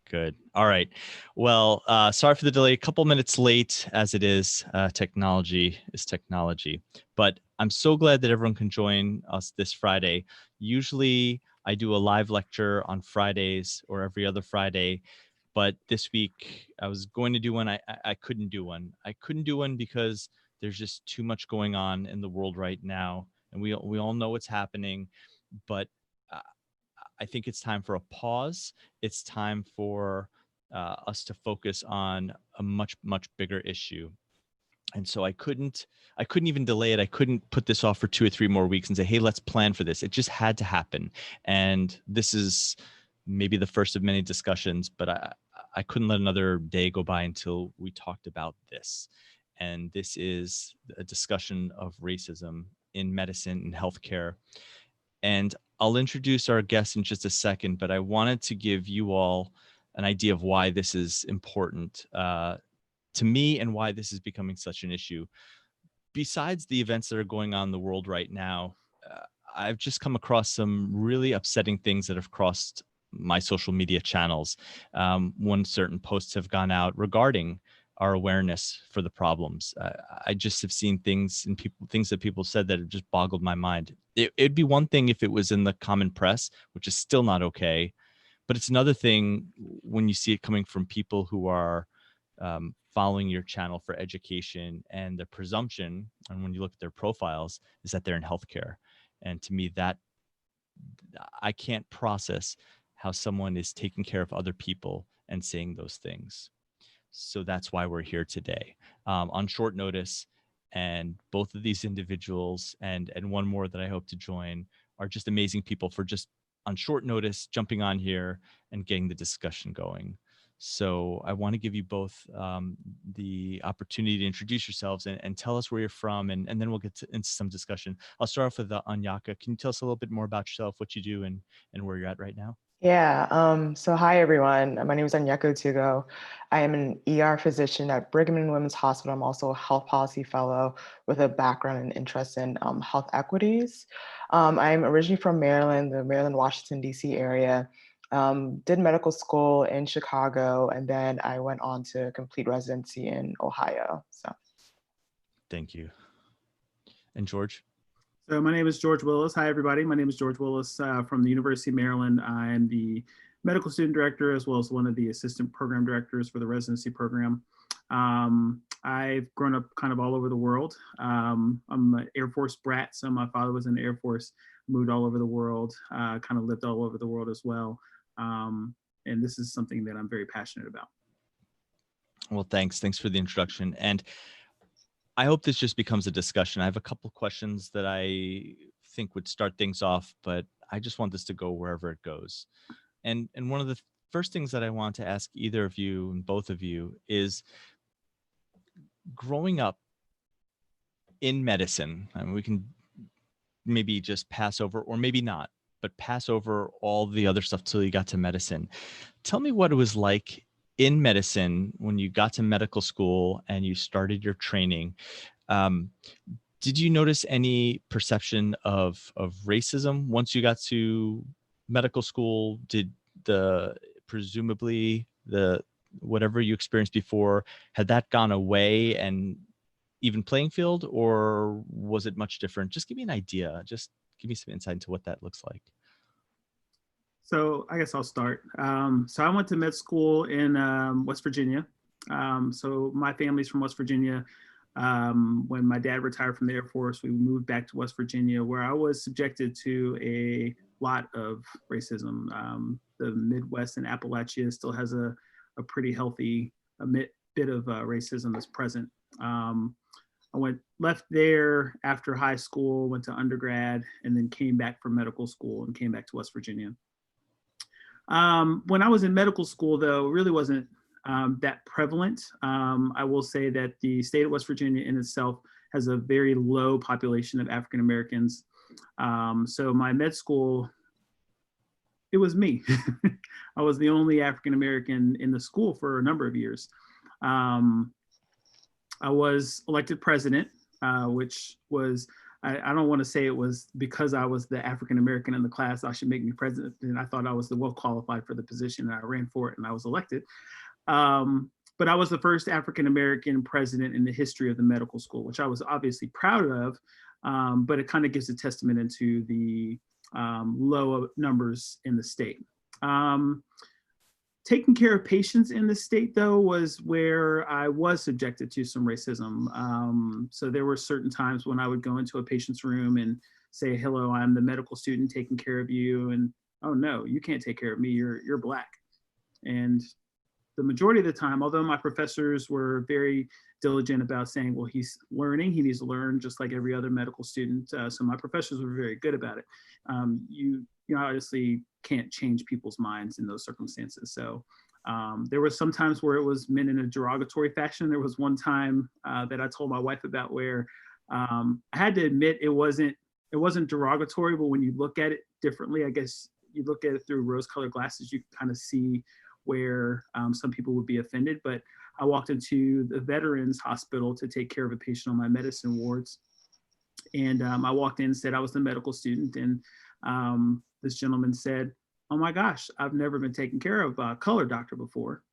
Good. All right. Well, sorry for the delay. A couple minutes late, as it is. Technology is technology. But I'm so glad that everyone can join us this Friday. Usually, I do a live lecture on Fridays or every other Friday. But this week, I was going to do one. I couldn't do one. I couldn't do one because there's just too much going on in the world right now, and we all know what's happening. But uh, I think it's time for a pause. It's time for us to focus on a much bigger issue. And so I couldn't even delay it. I couldn't put this off for 2 or 3 more weeks and say, hey, let's plan for this. It just had to happen. And this is maybe the first of many discussions, but I couldn't let another day go by until we talked about this. And this is a discussion of racism in medicine and healthcare. And I'll introduce our guest in just a second, but I wanted to give you all an idea of why this is important to me and why this is becoming such an issue. Besides the events that are going on in the world right now, I've just come across some really upsetting things that have crossed my social media channels when certain posts have gone out regarding our awareness for the problems. I just have seen things that people said that have just boggled my mind. It'd be one thing if it was in the common press, which is still not okay, but it's another thing when you see it coming from people who are following your channel for education, and the presumption, and when you look at their profiles, is that they're in healthcare. And to me, that I can't process how someone is taking care of other people and saying those things. So that's why we're here today on short notice. And both of these individuals and one more that I hope to join are just amazing people for just on short notice jumping on here and getting the discussion going. So I want to give you both the opportunity to introduce yourselves and tell us where you're from, and then we'll get into some discussion. I'll start off with Oneyka. Can you tell us a little bit more about yourself, what you do, and where you're at right now? Yeah. So hi everyone. My name is Oneyka Otugo. I am an ER physician at Brigham and Women's Hospital. I'm also a health policy fellow with a background and interest in health equities. I'm originally from Maryland, the Maryland, Washington, D.C. area. Did medical school in Chicago, and then I went on to complete residency in Ohio. So Thank you. And George? So my name is George Willis. Hi, everybody. My name is George Willis from the University of Maryland. I'm the medical student director, as well as one of the assistant program directors for the residency program. I've grown up kind of all over the world. I'm an Air Force brat, so my father was in the Air Force, moved all over the world, kind of lived all over the world as well. And this is something that I'm very passionate about. Well, thanks. Thanks for the introduction. And I hope this just becomes a discussion. I have a couple questions that I think would start things off, but I just want this to go wherever it goes. And one of the first things that I want to ask either of you and both of you is, growing up in medicine, I mean, we can maybe just pass over, or maybe not, but pass over all the other stuff till you got to medicine. Tell me what it was like in medicine when you got to medical school and you started your training. Did you notice any perception of racism once you got to medical school? Did presumably the whatever you experienced before, had that gone away and even playing field, or was it much different? Just give me an idea. Just give me some insight into what that looks like. So I guess I'll start. So I went to med school in West Virginia. So my family's from West Virginia. When my dad retired from the Air Force, we moved back to West Virginia, where I was subjected to a lot of racism. The Midwest and Appalachia still has a pretty healthy bit of racism that's present. I left there after high school, went to undergrad, and then came back for medical school and came back to West Virginia. When I was in medical school, though, it really wasn't that prevalent. I will say that the state of West Virginia in itself has a very low population of African Americans. So my med school, it was me. I was the only African American in the school for a number of years. I was elected president, which was I don't want to say it was because I was the African-American in the class, I should make me president. And I thought I was the well qualified for the position, and I ran for it and I was elected. But I was the first African-American president in the history of the medical school, which I was obviously proud of. But it kind of gives a testament into the low numbers in the state. Taking care of patients in the state, though, was where I was subjected to some racism. So there were certain times when I would go into a patient's room and say, hello, I'm the medical student taking care of you. And, oh, no, you can't take care of me. You're Black. And the majority of the time, although my professors were very diligent about saying, well, he's learning, he needs to learn just like every other medical student. So my professors were very good about it. You obviously can't change people's minds in those circumstances. So there were some times where it was meant in a derogatory fashion. There was one time that I told my wife about where I had to admit it wasn't derogatory, but when you look at it differently, I guess you look at it through rose-colored glasses, you kind of see where some people would be offended. But I walked into the Veterans Hospital to take care of a patient on my medicine wards. And I walked in and said I was the medical student. And this gentleman said, oh my gosh, I've never been taken care of by a color doctor before.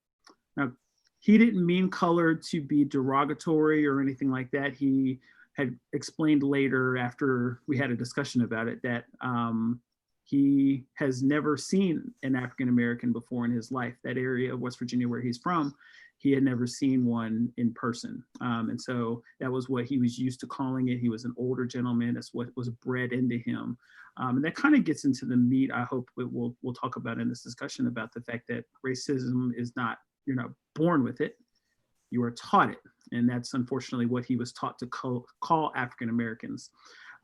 Now, he didn't mean color to be derogatory or anything like that. He had explained later after we had a discussion about it that he has never seen an African-American before in his life. That area of West Virginia where he's from, he had never seen one in person. And so that was what he was used to calling it. He was an older gentleman. That's what was bred into him. And that kind of gets into the meat, I hope we'll talk about in this discussion, about the fact that racism is not, you're not born with it, you are taught it. And that's unfortunately what he was taught to call African-Americans.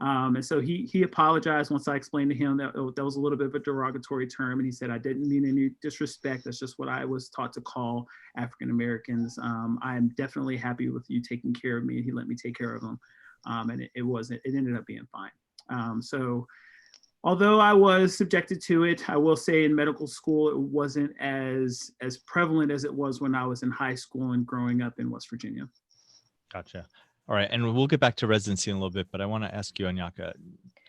And so he apologized once I explained to him that that was a little bit of a derogatory term. And he said, I didn't mean any disrespect. That's just what I was taught to call African-Americans. I am definitely happy with you taking care of me. And he let me take care of him. And it ended up being fine. So although I was subjected to it, I will say in medical school, it wasn't as prevalent as it was when I was in high school and growing up in West Virginia. Gotcha. All right. And we'll get back to residency in a little bit, but I want to ask you, Oneyka,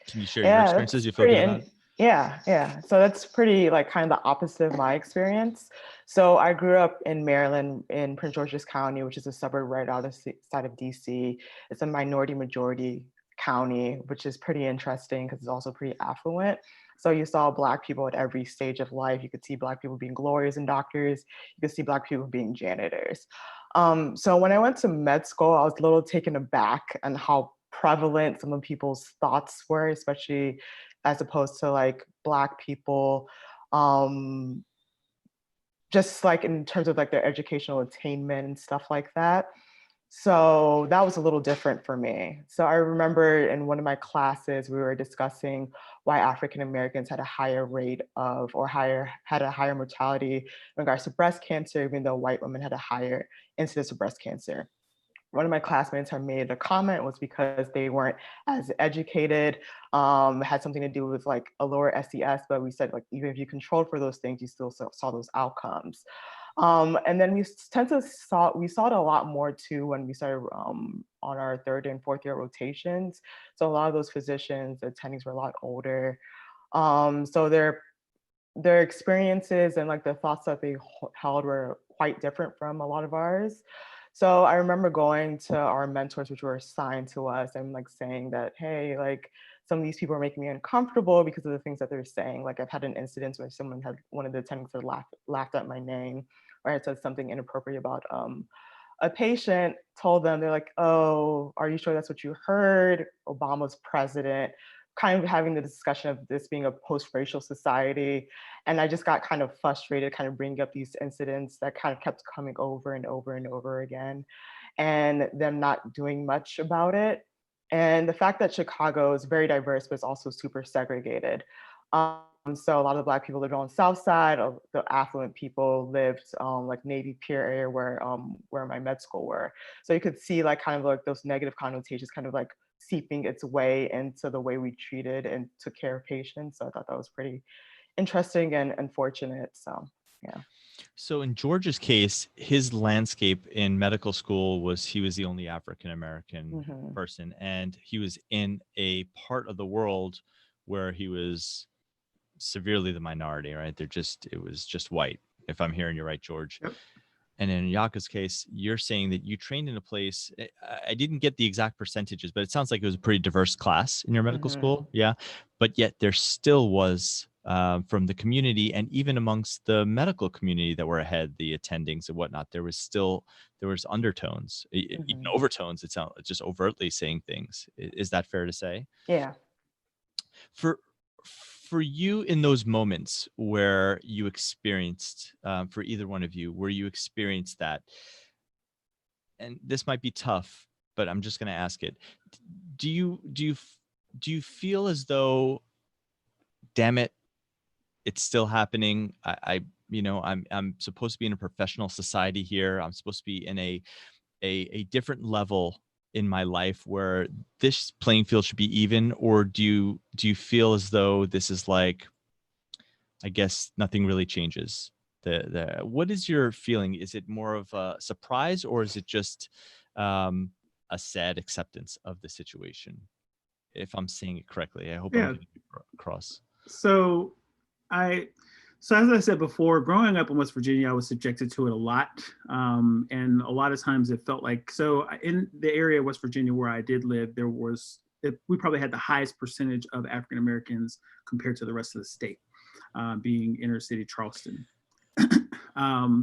can you share your experiences? You feel good about it? Yeah. So that's pretty like kind of the opposite of my experience. So I grew up in Maryland in Prince George's County, which is a suburb right outside of DC. It's a minority majority county, which is pretty interesting because it's also pretty affluent. So you saw Black people at every stage of life. You could see Black people being lawyers and doctors. You could see Black people being janitors. So when I went to med school, I was a little taken aback on how prevalent some of people's thoughts were, especially as opposed to like Black people, just like in terms of like their educational attainment and stuff like that. So that was a little different for me. So I remember in one of my classes, we were discussing why African Americans had a higher rate of, or had a higher mortality in regards to breast cancer, even though white women had a higher incidence of breast cancer. One of my classmates had made a comment was because they weren't as educated, had something to do with like a lower SES, but we said like, even if you controlled for those things, you still saw those outcomes. And then we saw it a lot more too when we started on our third and fourth year rotations. So a lot of those physicians, the attendings were a lot older. So their experiences and like the thoughts that they held were quite different from a lot of ours. So I remember going to our mentors, which were assigned to us, and like saying that, hey, like some of these people are making me uncomfortable because of the things that they're saying. Like I've had an incident where one of the attendants had laughed at my name, or I had said something inappropriate about a patient, told them, they're like, oh, are you sure that's what you heard? Obama's president, kind of having the discussion of this being a post-racial society. And I just got kind of frustrated, kind of bringing up these incidents that kind of kept coming over and over and over again, and them not doing much about it. And the fact that Chicago is very diverse, but it's also super segregated. So a lot of the Black people lived on the South Side. The affluent people lived like Navy Pier area where my med school were. So you could see like kind of like those negative connotations kind of like seeping its way into the way we treated and took care of patients. So I thought that was pretty interesting and unfortunate. So Yeah. So in George's case, his landscape in medical school was he was the only African American Hmm. person, and he was in a part of the world where he was severely the minority, right? It was just white, if I'm hearing you right, George. Yep. And in Yaka's case, you're saying that you trained in a place. I didn't get the exact percentages, but it sounds like it was a pretty diverse class in your medical Hmm. school. Yeah. But yet there still was from the community and even amongst the medical community that were ahead, the attendings and whatnot, there was undertones, even Hmm. overtones. It sounds just overtly saying things. Is that fair to say? Yeah. for for you in those moments where you experienced for either one of you where you experienced that, and this might be tough, but I'm just going to ask it. Do you feel as though, damn it, it's still happening? I'm supposed to be in a professional society here. I'm supposed to be in a different level in my life where this playing field should be even, or do you feel as though this is like, I guess nothing really changes? The What is your feeling? Is it more of a surprise, or is it just um, a sad acceptance of the situation? If I'm saying it correctly, I hope I'm Yeah. getting it across. So I, so as I said before, growing up in West Virginia, I was subjected to it a lot, and a lot of times it felt like, so in the area of West Virginia where I did live, we probably had the highest percentage of African Americans compared to the rest of the state, being inner city Charleston.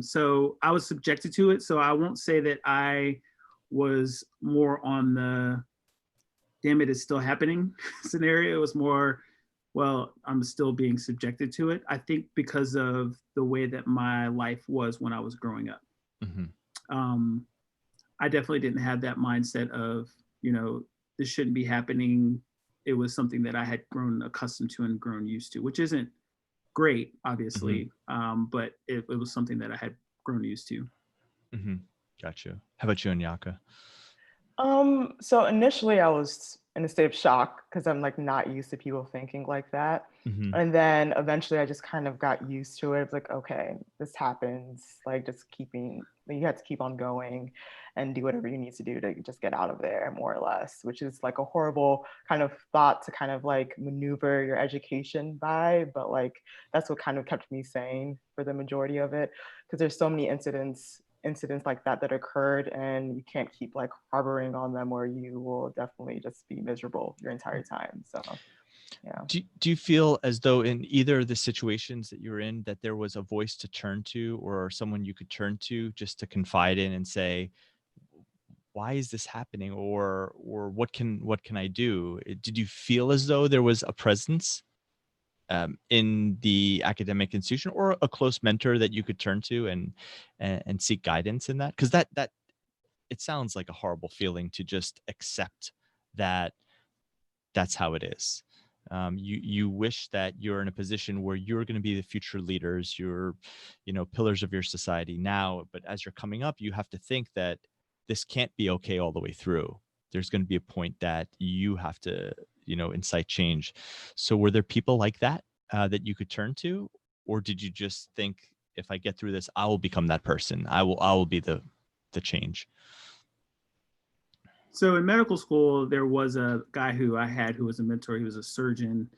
So I was subjected to it. So I won't say that I was more on the damn it, it's still happening scenario. It was more, well, I'm still being subjected to it. I think because of the way that my life was when I was growing up. Mm-hmm. Um, I definitely didn't have that mindset of, this shouldn't be happening. It was something that I had grown accustomed to and grown used to, which isn't great, Mm-hmm. obviously, but it was something that I had grown used to. Mm-hmm. Gotcha. How about you, Anyaka? So initially I was in a state of shock because I'm like not used to people thinking like that. Mm-hmm. And then eventually I just kind of got used to it. It's like, okay, this happens. Like you have to keep on going and do whatever you need to do to just get out of there, more or less, which is like a horrible kind of thought to kind of like maneuver your education by. But like that's what kind of kept me sane for the majority of it. Because there's so many incidents like that occurred, and you can't keep like harboring on them, or you will definitely just be miserable your entire time. So yeah. Do you feel as though in either of the situations that you're in that there was a voice to turn to or someone you could turn to just to confide in and say, why is this happening, or what can I do? Did you feel as though there was a presence in the academic institution or a close mentor that you could turn to and seek guidance in that? Because that it sounds like a horrible feeling to just accept that that's how it is. You wish that you're in a position where you're going to be the future leaders, you're, pillars of your society now. But as you're coming up, you have to think that this can't be okay all the way through. There's going to be a point that you have to, incite change. So were there people like that that you could turn to, or did you just think, if I get through this, I will become that person. I will be the change. So in medical school, there was a guy who I had who was a mentor. He was a surgeon,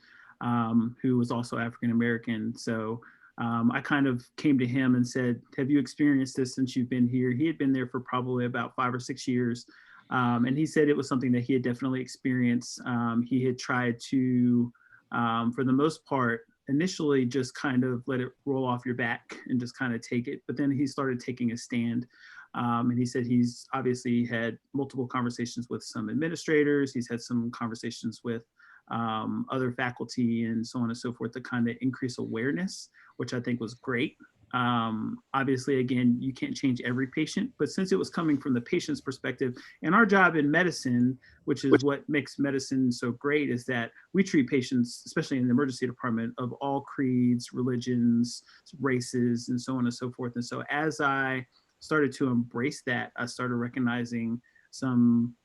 who was also African American. So I kind of came to him and said, "Have you experienced this since you've been here?" He had been there for probably about 5 or 6 years, and he said it was something that he had definitely experienced. He had tried to, for the most part, initially just kind of let it roll off your back and just kind of take it, but then he started taking a stand. And he said he's obviously had multiple conversations with some administrators. He's had some conversations with other faculty and so on and so forth to kind of increase awareness, which I think was great. Obviously, again, you can't change every patient, but since it was coming from the patient's perspective, and our job in medicine, which is what makes medicine so great, is that we treat patients, especially in the emergency department, of all creeds, religions, races, and so on and so forth. And so as I started to embrace that, I started recognizing some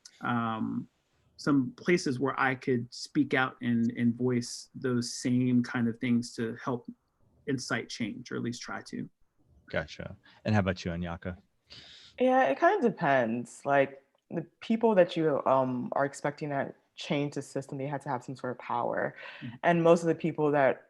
places where I could speak out and voice those same kind of things to help incite change, or at least try to. Gotcha. And how about you, Oneyka? Yeah, it kind of depends. Like the people that you are expecting to change the system, they had to have some sort of power. And most of the people that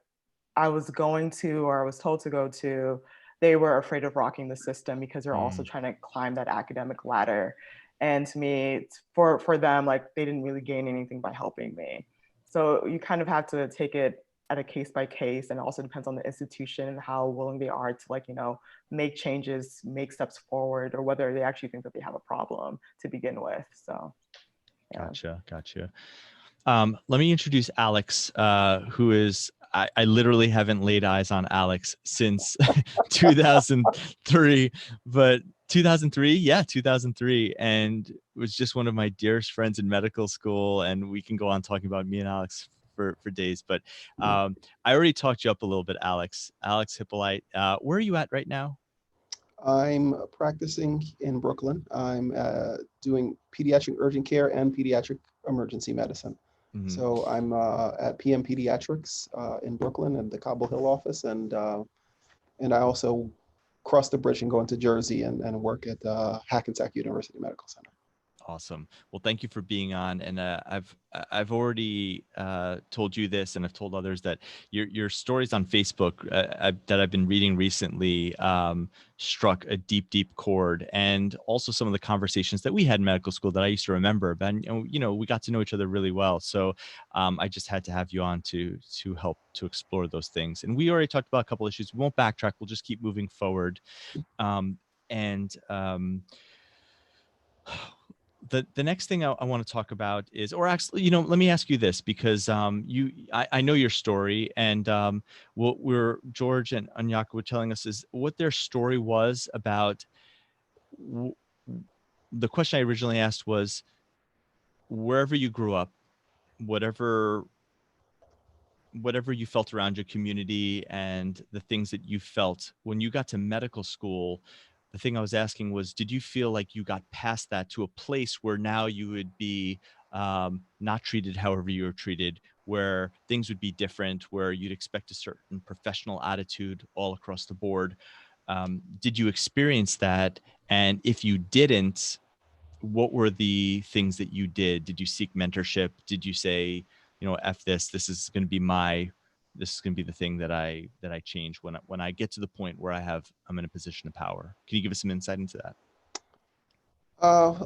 I was going to or I was told to go to, they were afraid of rocking the system because they're also Mm, trying to climb that academic ladder. And to me, for them, like they didn't really gain anything by helping me. So you kind of have to take it at a case by case, and it also depends on the institution and how willing they are to make changes, make steps forward, or whether they actually think that they have a problem to begin with. So yeah. gotcha. Let me introduce Alex, who is, I literally haven't laid eyes on Alex since 2003, but 2003, yeah, 2003. And was just one of my dearest friends in medical school. And we can go on talking about me and Alex for days, but I already talked you up a little bit, Alex. Alex Hyppolite, where are you at right now? I'm practicing in Brooklyn. I'm doing pediatric urgent care and pediatric emergency medicine. Mhm. So I'm at PM Pediatrics in Brooklyn in the Cobble Hill office, and I also cross the bridge and go into Jersey and work at Hackensack University Medical Center. Awesome. Well, thank you for being on. And I've already told you this, and I've told others that your stories on Facebook that I've been reading recently struck a deep chord, and also some of the conversations that we had in medical school that I used to remember. But we got to know each other really well. So I just had to have you on to help to explore those things. And we already talked about a couple issues. We won't backtrack. We'll just keep moving forward. And the next thing I want to talk about is, or actually, let me ask you this, because I know your story, and what George and Oneyka were telling us is what their story was about. The question I originally asked was, wherever you grew up, whatever you felt around your community and the things that you felt when you got to medical school, the thing I was asking was, did you feel like you got past that to a place where now you would be not treated however you were treated, where things would be different, where you'd expect a certain professional attitude all across the board? Did you experience that? And if you didn't, what were the things that you did? Did you seek mentorship? Did you say, F this, this is going to be the thing that I change when I get to the point where I'm in a position of power? Can you give us some insight into that?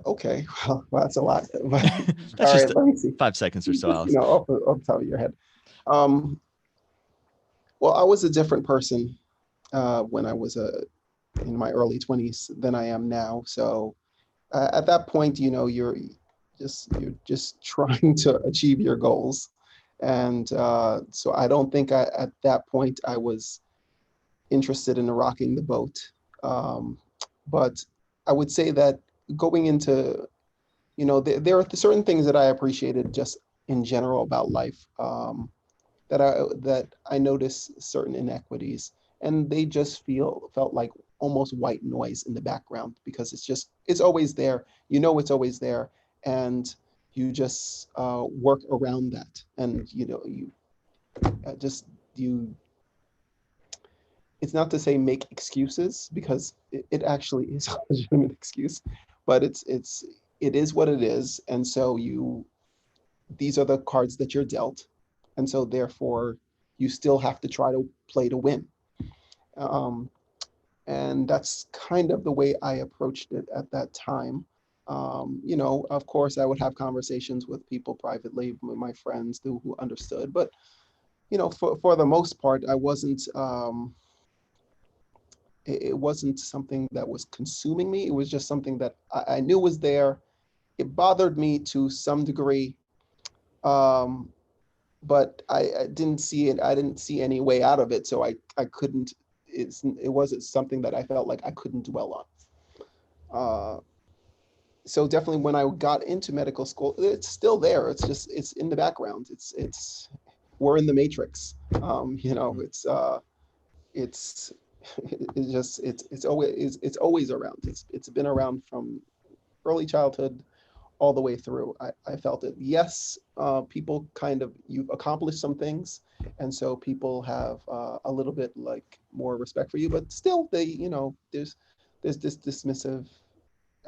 Okay, well, that's a lot. That's All just right, let me see. 5 seconds or so, Alex. Off the top of your head. Well, I was a different person when I was in my early 20s than I am now. So at that point, you're just trying to achieve your goals, and so I don't think at that point I was interested in rocking the boat. But I would say that going into, there are certain things that I appreciated just in general about life, that I notice certain inequities, and they just felt like almost white noise in the background, because it's always there. It's always there, and you just work around that, and you it's not to say make excuses, because it actually is a legitimate excuse, but it is what it is, and so these are the cards that you're dealt, and so therefore you still have to try to play to win. And that's kind of the way I approached it at that time. Of course, I would have conversations with people privately, with my friends who understood, but for the most part, I wasn't. It wasn't something that was consuming me. It was just something that I knew was there. It bothered me to some degree, but I didn't see it. I didn't see any way out of it, so I couldn't. It wasn't something that I felt like I couldn't dwell on. So definitely, when I got into medical school, it's still there. It's in the background. We're in the matrix. It's always around. It's been around from early childhood all the way through. I felt it. Yes, people you've accomplished some things, and so people have a little bit like more respect for you, but still there's this dismissive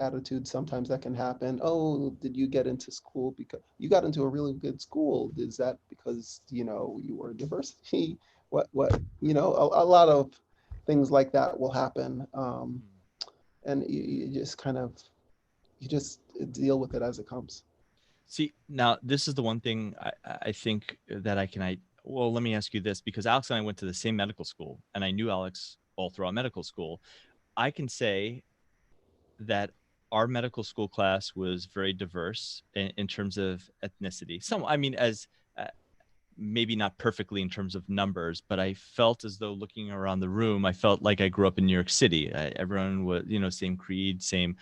attitude sometimes that can happen. Oh, did you get into school because you got into a really good school? Is that because you were diversity? What a lot of things like that will happen, and you just you just deal with it as it comes. See, now this is the one thing I think that well, let me ask you this, because Alex and I went to the same medical school, and I knew Alex all throughout medical school. I can say that our medical school class was very diverse in terms of ethnicity. I mean, as maybe not perfectly in terms of numbers, but I felt as though looking around the room, I felt like I grew up in New York City. Everyone was, same creed, same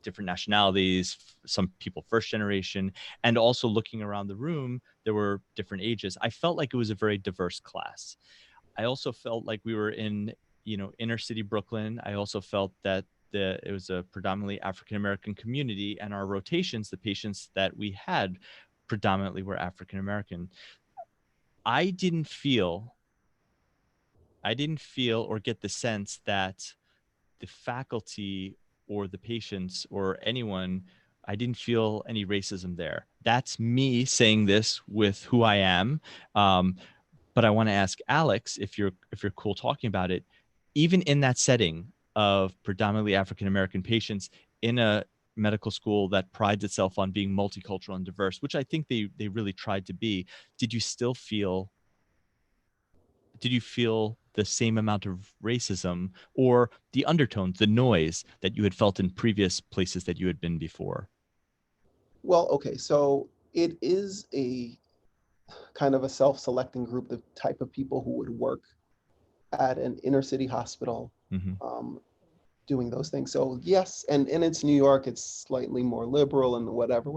different nationalities, some people first generation, and also looking around the room, there were different ages. I felt like it was a very diverse class. I also felt like we were in, inner city Brooklyn. I also felt that it was a predominantly African-American community, and our rotations, the patients that we had predominantly were African-American. I didn't feel or get the sense that the faculty or the patients or anyone, I didn't feel any racism there. That's me saying this with who I am. But I want to ask Alex, if you're cool talking about it, even in that setting of predominantly African-American patients in a medical school that prides itself on being multicultural and diverse, which I think they really tried to be, did you feel the same amount of racism or the undertones, the noise that you had felt in previous places that you had been before? Well, okay, so it is a kind of a self-selecting group, the type of people who would work at an inner city hospital, doing those things. So yes, and it's New York, it's slightly more liberal and whatever,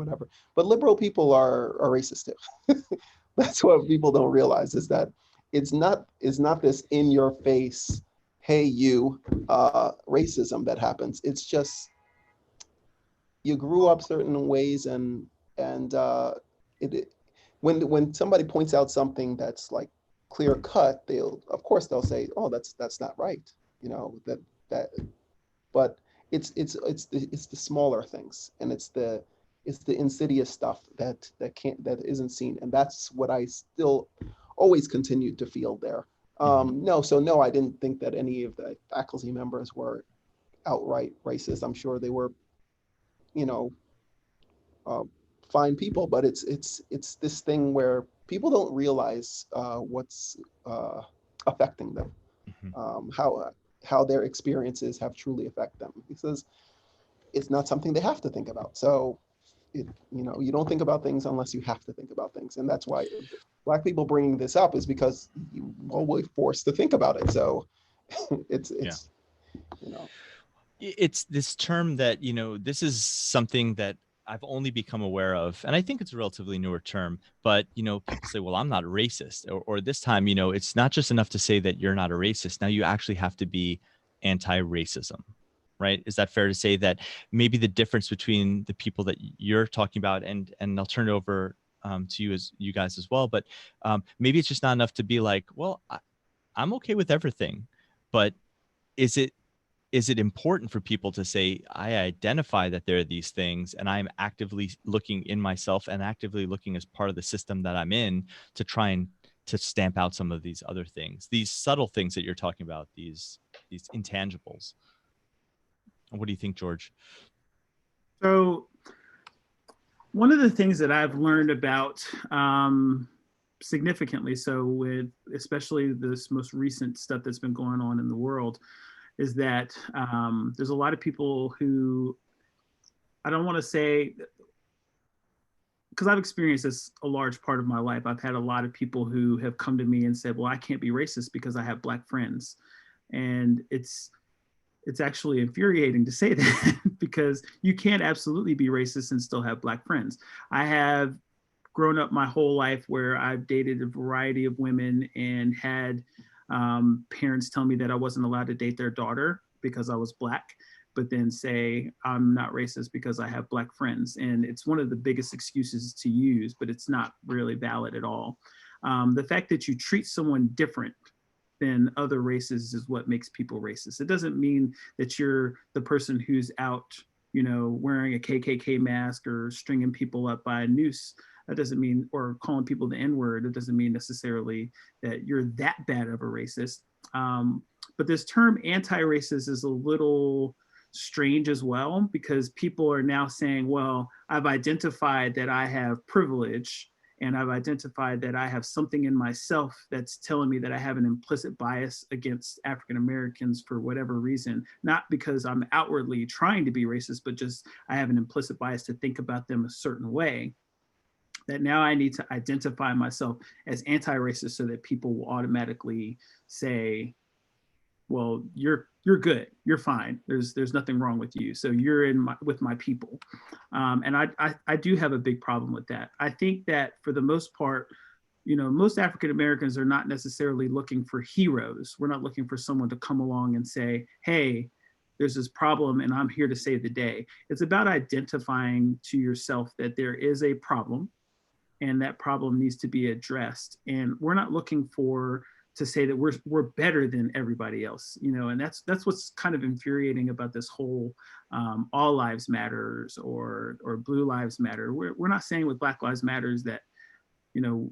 but liberal people are racist too. That's what people don't realize, is that it's not this in your face, hey you, racism that happens. It's just you grew up certain ways, and it when somebody points out something that's like clear cut, they'll say, oh, that's not right, that but it's the smaller things, and it's the insidious stuff that isn't seen, and that's what I still always continued to feel there. No, I didn't think that any of the faculty members were outright racist. I'm sure they were, uh, fine people, but it's this thing where people don't realize what's affecting them, how their experiences have truly affected them, because it's not something they have to think about. So you don't think about things unless you have to think about things, and that's why Black people bringing this up is because you always forced to think about it. So it's It's this term that, this is something that I've only become aware of, and I think it's a relatively newer term, but, people say, well, I'm not racist, or this time, it's not just enough to say that you're not a racist. Now you actually have to be anti-racism, right? Is that fair to say that maybe the difference between the people that you're talking about, and I'll turn it over to you guys as well, but maybe it's just not enough to be like, well, I'm okay with everything, but is it important for people to say, I identify that there are these things, and I'm actively looking in myself and actively looking as part of the system that I'm in to try and to stamp out some of these other things, these subtle things that you're talking about, these intangibles? What do you think, George? So one of the things that I've learned about significantly, so with especially this most recent stuff that's been going on in the world, is that there's a lot of people who, I don't want to say, because I've experienced this a large part of my life. I've had a lot of people who have come to me and said, well, I can't be racist because I have Black friends. And it's actually infuriating to say that because you can't absolutely be racist and still have Black friends. I have grown up my whole life where I've dated a variety of women and had parents tell me that I wasn't allowed to date their daughter because I was Black, but then say I'm not racist because I have Black friends. And it's one of the biggest excuses to use, but it's not really valid at all. The fact that you treat someone different than other races is what makes people racist. It doesn't mean that you're the person who's out, you know, wearing a KKK mask or stringing people up by a noose. That doesn't mean, or calling people the N-word. It doesn't mean necessarily that you're that bad of a racist. But this term anti-racist is a little strange as well, because people are now saying, well, I've identified that I have privilege, and I've identified that I have something in myself that's telling me that I have an implicit bias against African Americans for whatever reason, not because I'm outwardly trying to be racist, but just I have an implicit bias to think about them a certain way, that now I need to identify myself as anti-racist so that people will automatically say, well, you're good, you're fine. There's nothing wrong with you. So you're with my people. And I do have a big problem with that. I think that for the most part, you know, most African Americans are not necessarily looking for heroes. We're not looking for someone to come along and say, hey, there's this problem and I'm here to save the day. It's about identifying to yourself that there is a problem and that problem needs to be addressed. And we're not looking to say that we're better than everybody else, you know, and that's what's kind of infuriating about this whole all lives matters or blue lives matter. We're not saying with Black Lives Matters that, you know,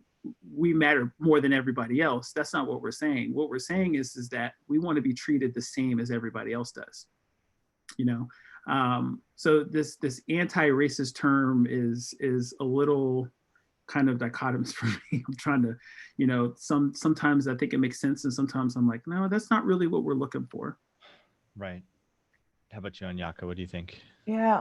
we matter more than everybody else. That's not what we're saying. What we're saying is that we want to be treated the same as everybody else does, you know. So this anti-racist term is a little kind of dichotomous for me. I'm trying to, you know, sometimes I think it makes sense, and sometimes I'm like, no, that's not really what we're looking for. Right. How about you, Oneyka? What do you think? Yeah,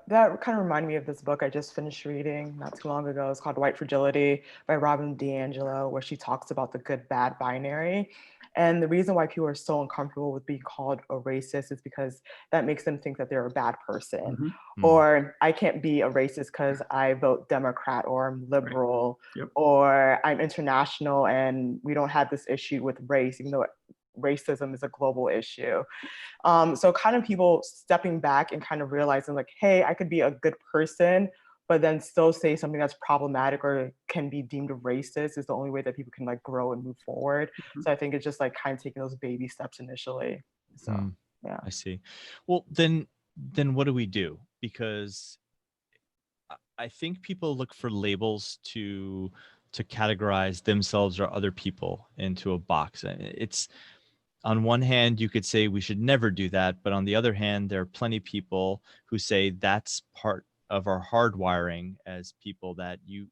that kind of reminded me of this book I just finished reading not too long ago. It's called White Fragility by Robin DiAngelo, where she talks about the good-bad binary. And the reason why people are so uncomfortable with being called a racist is because that makes them think that they're a bad person. Mm-hmm. Or I can't be a racist because I vote Democrat or I'm liberal, right. Yep. Or I'm international and we don't have this issue with race, even though racism is a global issue. So kind of people stepping back and kind of realizing like, hey, I could be a good person, but then still say something that's problematic or can be deemed racist is the only way that people can like grow and move forward. Mm-hmm. So I think it's just like kind of taking those baby steps initially. So yeah. I see. Well, then what do we do? Because I think people look for labels to categorize themselves or other people into a box. It's, on one hand, you could say we should never do that, but on the other hand, there are plenty of people who say that's part of our hardwiring as people, that you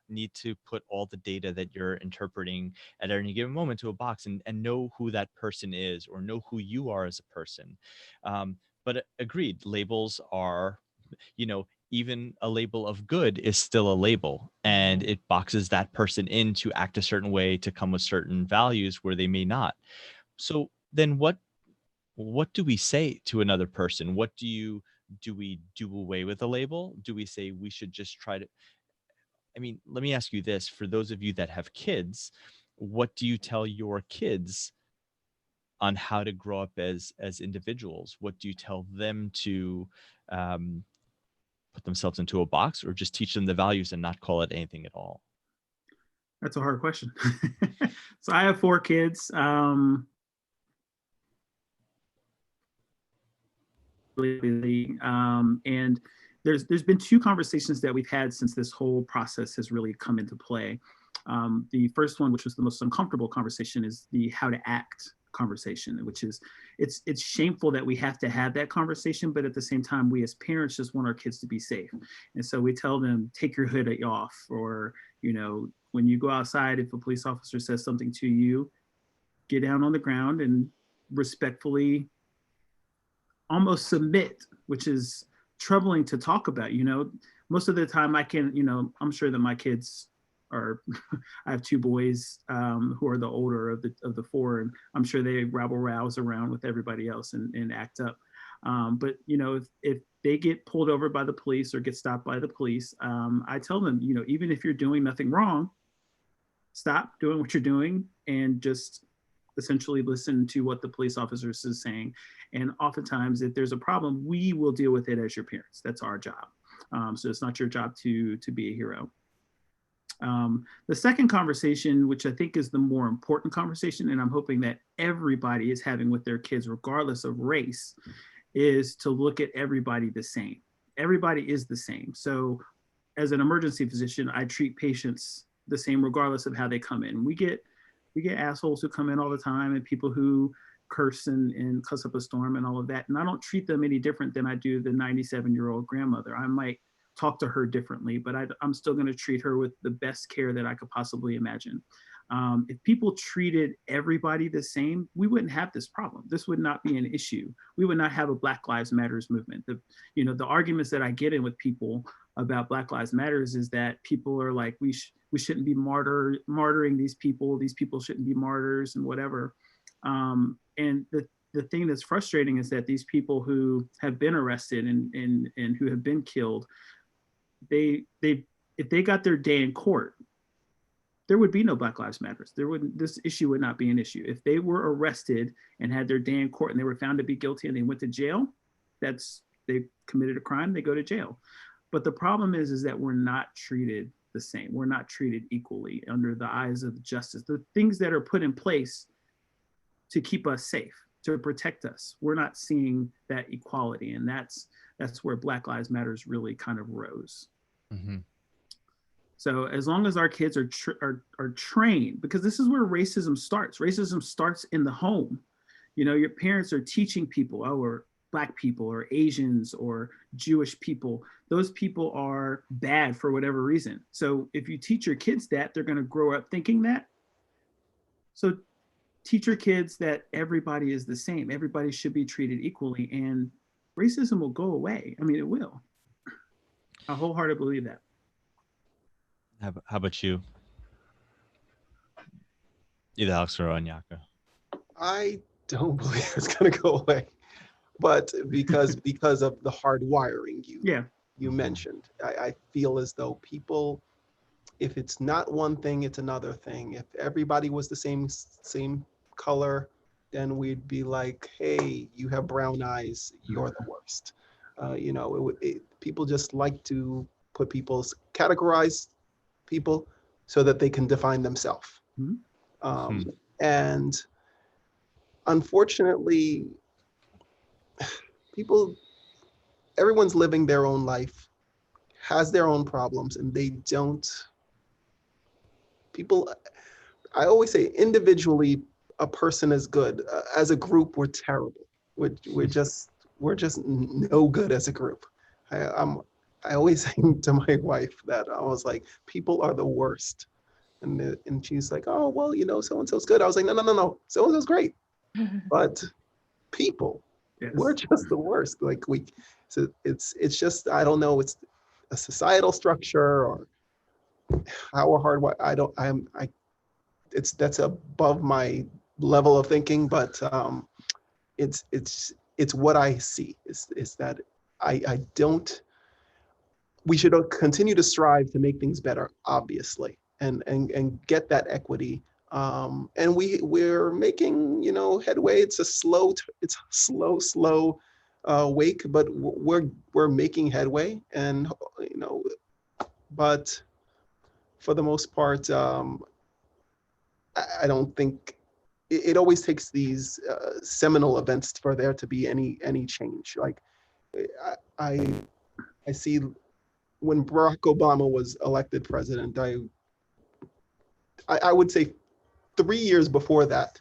need to put all the data that you're interpreting at any given moment to a box and know who that person is or know who you are as a person. But agreed, labels are, you know, even a label of good is still a label, and it boxes that person in to act a certain way, to come with certain values where they may not. So then what do we say to another person? What do we do away with a label? Do we say we should just try to, I mean, let me ask you this, for those of you that have kids, what do you tell your kids on how to grow up as individuals? What do you tell them to put themselves into a box, or just teach them the values and not call it anything at all? That's a hard question. So I have 4 kids. And there's been 2 conversations that we've had since this whole process has really come into play. The first one, which was the most uncomfortable conversation, is the how to act conversation, which is, it's shameful that we have to have that conversation, but at the same time, we as parents just want our kids to be safe. And so we tell them, take your hood off, or, you know, when you go outside, if a police officer says something to you, get down on the ground and respectfully almost submit, which is troubling to talk about. You know, most of the time I can, you know, I'm sure that my kids are, I have 2 boys who are the older of the 4, and I'm sure they rabble rouse around with everybody else and act up. But, you know, if they get pulled over by the police or get stopped by the police, I tell them, you know, even if you're doing nothing wrong, stop doing what you're doing and just essentially listen to what the police officer is saying. And oftentimes, if there's a problem, we will deal with it as your parents. That's our job. So it's not your job to be a hero. The second conversation, which I think is the more important conversation, and I'm hoping that everybody is having with their kids, regardless of race, is to look at everybody the same. Everybody is the same. So as an emergency physician, I treat patients the same regardless of how they come in. We get assholes who come in all the time, and people who curse and cuss up a storm and all of that. And I don't treat them any different than I do the 97-year-old grandmother. I might talk to her differently, but I'm still going to treat her with the best care that I could possibly imagine. If people treated everybody the same, we wouldn't have this problem. This would not be an issue. We would not have a Black Lives Matters movement. The arguments that I get in with people about Black Lives Matters is that people are like, we shouldn't be martyring these people. These people shouldn't be martyrs and whatever. And the thing that's frustrating is that these people who have been arrested and who have been killed, if they got their day in court, there would be no Black Lives Matters. This issue would not be an issue. If they were arrested and had their day in court and they were found to be guilty and they went to jail, they committed a crime, they go to jail. But the problem is that we're not treated the same. We're not treated equally under the eyes of justice. The things that are put in place to keep us safe, to protect us, we're not seeing that equality. And that's where Black Lives Matters really kind of rose. Mm-hmm. So as long as our kids are trained, because this is where racism starts. Racism starts in the home. Your parents are teaching people, or Black people or Asians or Jewish people, those people are bad for whatever reason. So if you teach your kids that, they're going to grow up thinking that. So teach your kids that everybody is the same. Everybody should be treated equally, and racism will go away. I mean, it will. I wholeheartedly believe that. How about you? Either Alex or Oneyka. I don't believe it's going to go away, but because of the hard wiring you mentioned, I feel as though people, if it's not one thing, it's another thing. If everybody was the same color, then we'd be like, hey, you have brown eyes, you're the worst. People just like to categorize people so that they can define themselves. Mm-hmm. And unfortunately, everyone's living their own life, has their own problems, and I always say individually, a person is good. As a group, we're terrible. We're just no good as a group. I always say to my wife that I was like, people are the worst. And she's like, oh, well, so-and-so's good. I was like, no. So-and-so's great. But people, yes, we're just the worst. So it's just, I don't know, it's a societal structure or how or hard, that's above my level of thinking, but it's what I see is that we should continue to strive to make things better, obviously, and get that equity. And we're making, headway. It's a slow wake, but we're making headway, and but for the most part, I don't think it always takes these seminal events for there to be any change. Like I see when Barack Obama was elected president, I would say 3 years before that,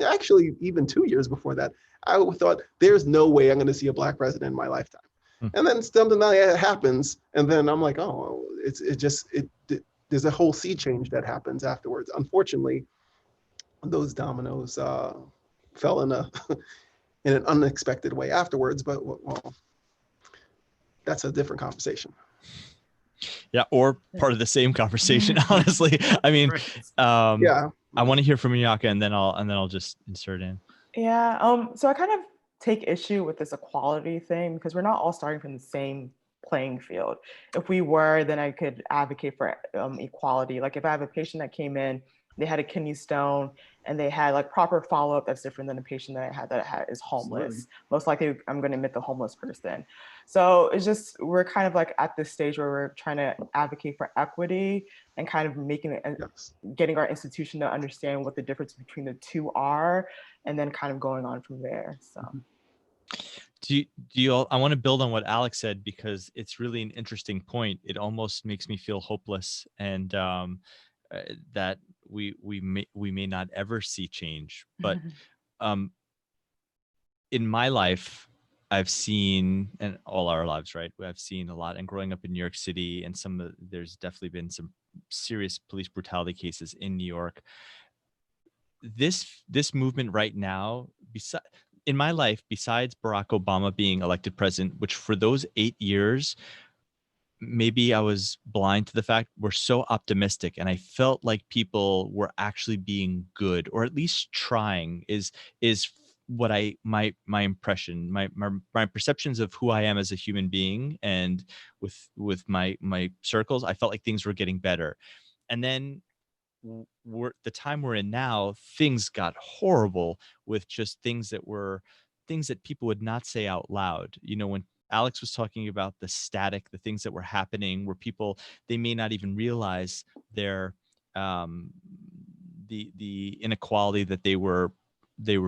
actually even 2 years before that, I thought there's no way I'm going to see a Black president in my lifetime. And then something like that happens, and then I'm like, oh, there's a whole sea change that happens afterwards. Unfortunately, those dominoes fell in an unexpected way afterwards, but well, that's a different conversation. Yeah, or part of the same conversation, honestly. I mean, I want to hear from Oneyka, and then I'll just insert in. Yeah, so I kind of take issue with this equality thing because we're not all starting from the same playing field. If we were, then I could advocate for equality. Like if I have a patient that came in they had a kidney stone, and they had like proper follow-up that's different than the patient that I had is homeless. Absolutely. Most likely I'm going to admit the homeless person. So it's just, we're kind of like at this stage where we're trying to advocate for equity and kind of making it, Yes. getting our institution to understand what the difference between the two are, and then kind of going on from there. So. Do you all, I want to build on what Alex said, because it's really an interesting point. It almost makes me feel hopeless, and that we may not ever see change. But um, in my life, I've seen, and all our lives, right? I've seen a lot. And growing up in New York City, and there's definitely been some serious police brutality cases in New York. This movement right now, in my life, besides Barack Obama being elected president, which for those 8 years, maybe I was blind to the fact we're so optimistic, and I felt like people were actually being good, or at least trying, is what my impression, my perceptions of who I am as a human being, and with my circles, I felt like things were getting better. And then the time we're in now, things got horrible, with just things that people would not say out loud. You know, when Alex was talking about the static, the things that were happening, where people, they may not even realize their the inequality that they were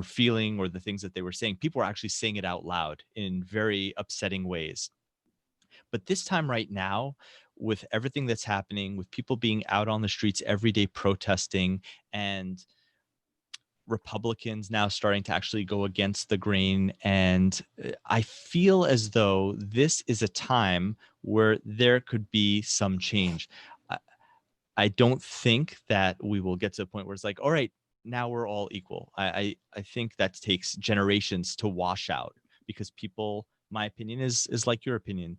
feeling, or the things that they were saying. People were actually saying it out loud in very upsetting ways. But this time right now, with everything that's happening, with people being out on the streets every day protesting, and Republicans now starting to actually go against the grain, and I feel as though this is a time where there could be some change. I don't think that we will get to a point where it's like, all right, now we're all equal. I think that takes generations to wash out, because people, my opinion is like your opinion,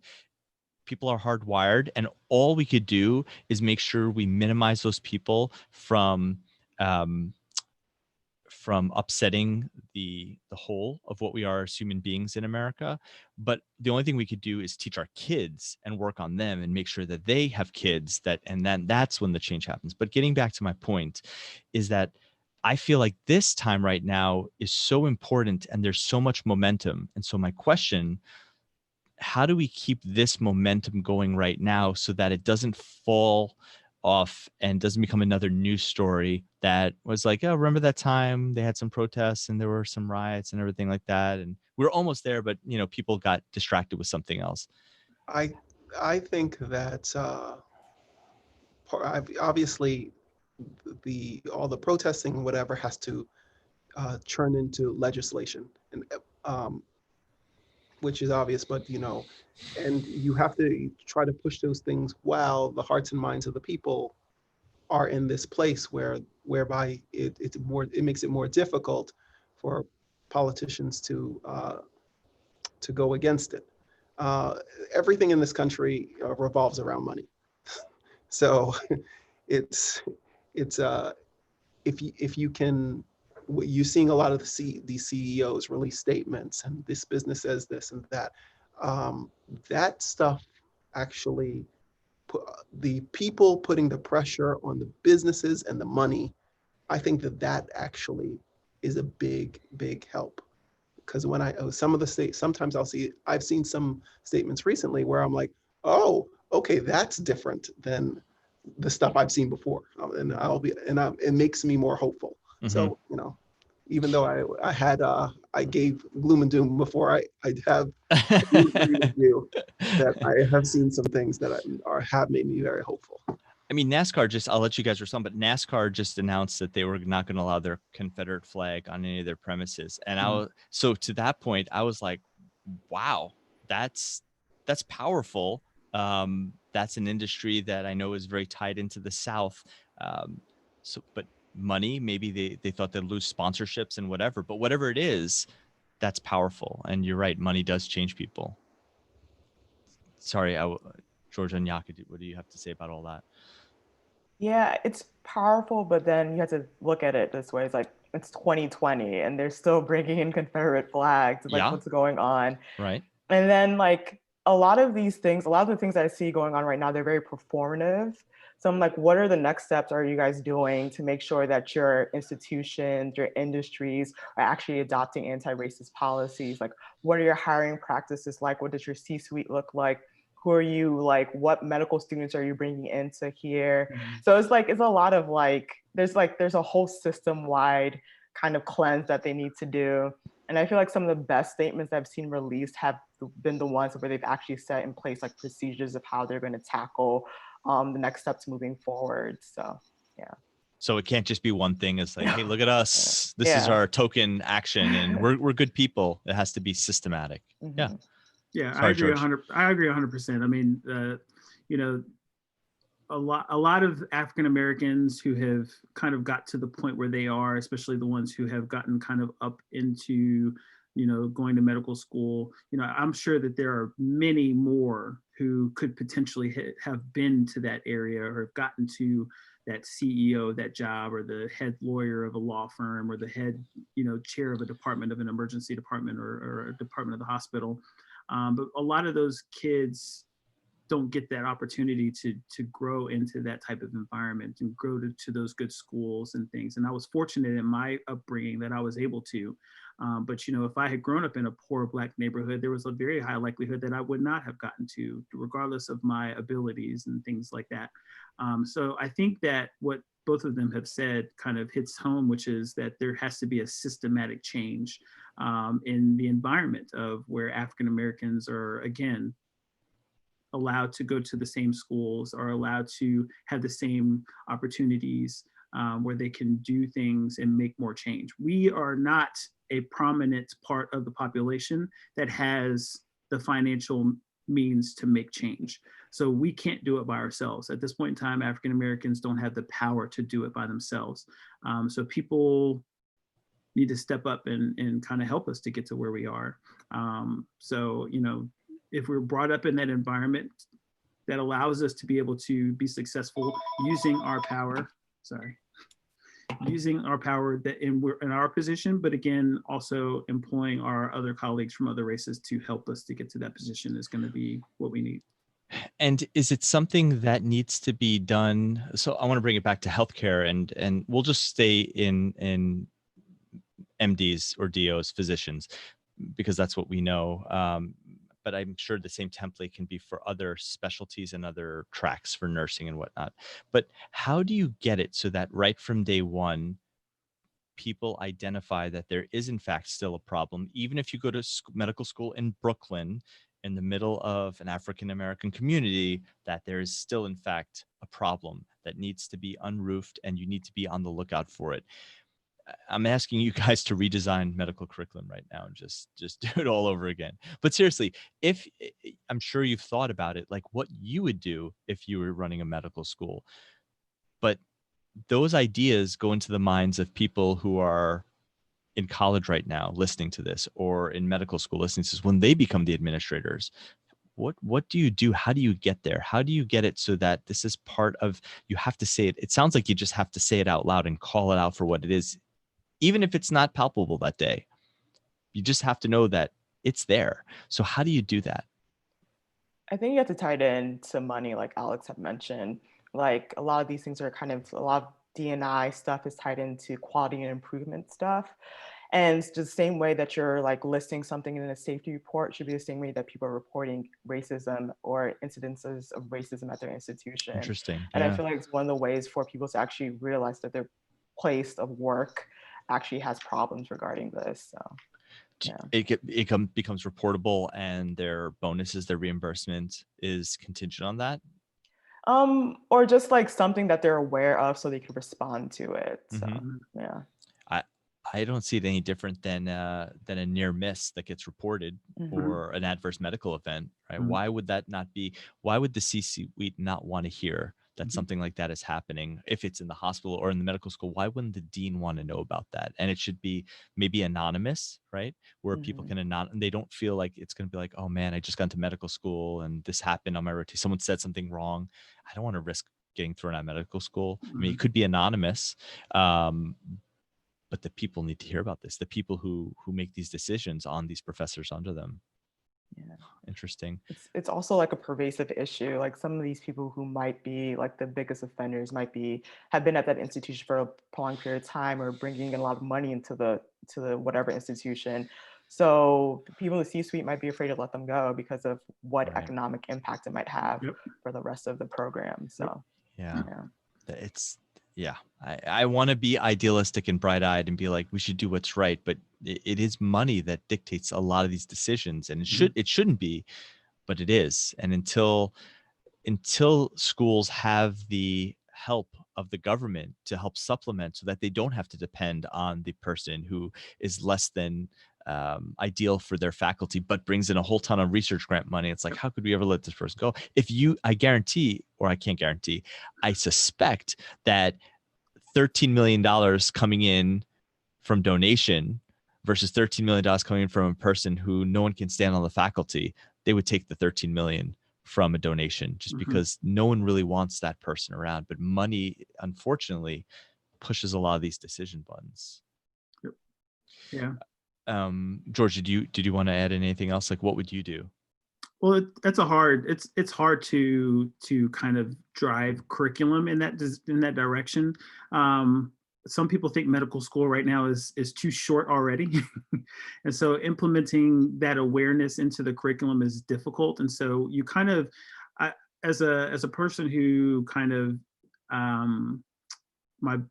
people are hardwired, and all we could do is make sure we minimize those people from upsetting the whole of what we are as human beings in America. But the only thing we could do is teach our kids and work on them, and make sure that they have kids, and then that's when the change happens. But getting back to my point is that I feel like this time right now is so important, and there's so much momentum. And so my question, how do we keep this momentum going right now, so that it doesn't fall off and doesn't become another news story that was like, oh, remember that time they had some protests and there were some riots and everything like that, and we're almost there, but people got distracted with something else. I think that obviously all the protesting and whatever has to churn into legislation, and which is obvious, but and you have to try to push those things while the hearts and minds of the people are in this place whereby it makes it more difficult for politicians to go against it. Everything in this country revolves around money. So it's if you can, you're seeing a lot of these CEOs release statements, and this business says this and that. That stuff actually, the people putting the pressure on the businesses and the money, I think that actually is a big help. Because when sometimes I've seen some statements recently where I'm like, oh, okay, that's different than the stuff I've seen before, and it makes me more hopeful. Mm-hmm. So even though I gave gloom and doom before, I have agree with you that I have seen some things that have made me very hopeful. I mean, NASCAR I'll let you guys respond, but NASCAR just announced that they were not going to allow their Confederate flag on any of their premises. And so to that point, I was like, wow, that's powerful. That's an industry that I know is very tied into the South. But money, maybe they thought they'd lose sponsorships and whatever, but whatever it is, that's powerful. And you're right, money does change people. Sorry, George Oneyka, what do you have to say about all that? Yeah, it's powerful, but then you have to look at it this way. It's like, it's 2020 and they're still bringing in Confederate flags. Like, what's going on? Right. And then like, a lot of these things, a lot of the things I see going on right now, they're very performative. So I'm like, what are the next steps are you guys doing to make sure that your institutions, your industries are actually adopting anti-racist policies? Like, what are your hiring practices like? What does your C-suite look like? Who are you, like, what medical students are you bringing into here? So it's like, it's a lot of like, there's a whole system-wide kind of cleanse that they need to do. And I feel like some of the best statements I've seen released have been the ones where they've actually set in place like procedures of how they're going to tackle the next steps moving forward. So, yeah. So it can't just be one thing. It's like, hey, look at us. This is Yeah. our token action, and we're good people. It has to be systematic. Mhm. Yeah. Yeah, Sorry, I agree George. 100. I agree 100%. I mean, you know, a lot of African Americans who have kind of got to the point where they are, especially the ones who have gotten kind of up into, you know, going to medical school. You know, I'm sure that there are many more who could potentially have been to that area or have gotten to that CEO, that job, or the head lawyer of a law firm, or the head, you know, chair of a department of an emergency department, or a department of the hospital. But a lot of those kids don't get that opportunity to grow into that type of environment and grow to those good schools and things. And I was fortunate in my upbringing that I was able to. But, you know, if I had grown up in a poor Black neighborhood, there was a very high likelihood that I would not have gotten to, regardless of my abilities and things like that. So I think that what both of them have said kind of hits home, which is that there has to be a systematic change in the environment of where African Americans are, again, allowed to go to the same schools, are allowed to have the same opportunities, where they can do things and make more change. We are not a prominent part of the population that has the financial means to make change. So we can't do it by ourselves. At this point in time, African Americans don't have the power to do it by themselves. So people need to step up and kind of help us to get to where we are. So, you know, if we're brought up in that environment that allows us to be able to be successful using our power, using our power that we're in our position, but again, also employing our other colleagues from other races to help us to get to that position is going to be what we need. And is it something that needs to be done? So I want to bring it back to healthcare, and we'll just stay in MDs or DOs, physicians, because that's what we know. But I'm sure the same template can be for other specialties and other tracks for nursing and whatnot. But how do you get it so that right from day one, people identify that there is in fact still a problem, even if you go to medical school in Brooklyn, in the middle of an African-American community, that there is still in fact a problem that needs to be unroofed and you need to be on the lookout for it? I'm asking you guys to redesign medical curriculum right now and just do it all over again. But seriously, if I'm sure you've thought about it, like what you would do if you were running a medical school, but those ideas go into the minds of people who are in college right now listening to this, or in medical school listening to this, when they become the administrators. What do you do? How do you get there? How do you get it so that this is part of, you have to say it. It sounds like you just have to say it out loud and call it out for what it is, even if it's not palpable that day. You just have to know that it's there. So how do you do that? I think you have to tie it in to money, like Alex had mentioned. Like a lot of these things are kind of, a lot of D&I stuff is tied into quality and improvement stuff. And it's just the same way that you're like listing something in a safety report should be the same way that people are reporting racism or incidences of racism at their institution. Interesting. And Yeah. I feel like it's one of the ways for people to actually realize that their place of work actually has problems regarding this. So yeah. It becomes reportable, and their bonuses, their reimbursement is contingent on that. Or just like something that they're aware of so they can respond to it. So yeah. I don't see it any different than a near miss that gets reported, or an adverse medical event, right? Why would that not be? Why would the C-suite not want to hear that something like that is happening? If it's in the hospital or in the medical school, why wouldn't the dean want to know about that? And it should be maybe anonymous, right? Where people can and they don't feel like it's going to be like, oh man, I just got into medical school and this happened on my rotation. Someone said something wrong. I don't want to risk getting thrown out of medical school. I mean, it could be anonymous. But the people need to hear about this, the people who make these decisions on these professors under them. Yeah. Interesting. It's also like a pervasive issue. Like some of these people who might be like the biggest offenders have been at that institution for a prolonged period of time or bringing in a lot of money into the whatever institution. So people in the C-suite might be afraid to let them go because of what Right. economic impact it might have Yep. for the rest of the program. So Yeah. yeah. It's I want to be idealistic and bright-eyed and be like, we should do what's right, but it is money that dictates a lot of these decisions, and it shouldn't be, but it is. And until schools have the help of the government to help supplement so that they don't have to depend on the person who is less than ideal for their faculty, but brings in a whole ton of research grant money. It's like, how could we ever let this person go? I guarantee, or I can't guarantee, I suspect that $13 million coming in from donation versus $13 million coming in from a person who no one can stand on the faculty, they would take the 13 million from a donation just because no one really wants that person around. But money, unfortunately, pushes a lot of these decision buttons. Yeah. George, did you want to add anything else? Like, what would you do? Well, it's hard to kind of drive curriculum in that direction. Some people think medical school right now is too short already. And so implementing that awareness into the curriculum is difficult. And so you kind of, as a person who kind of, one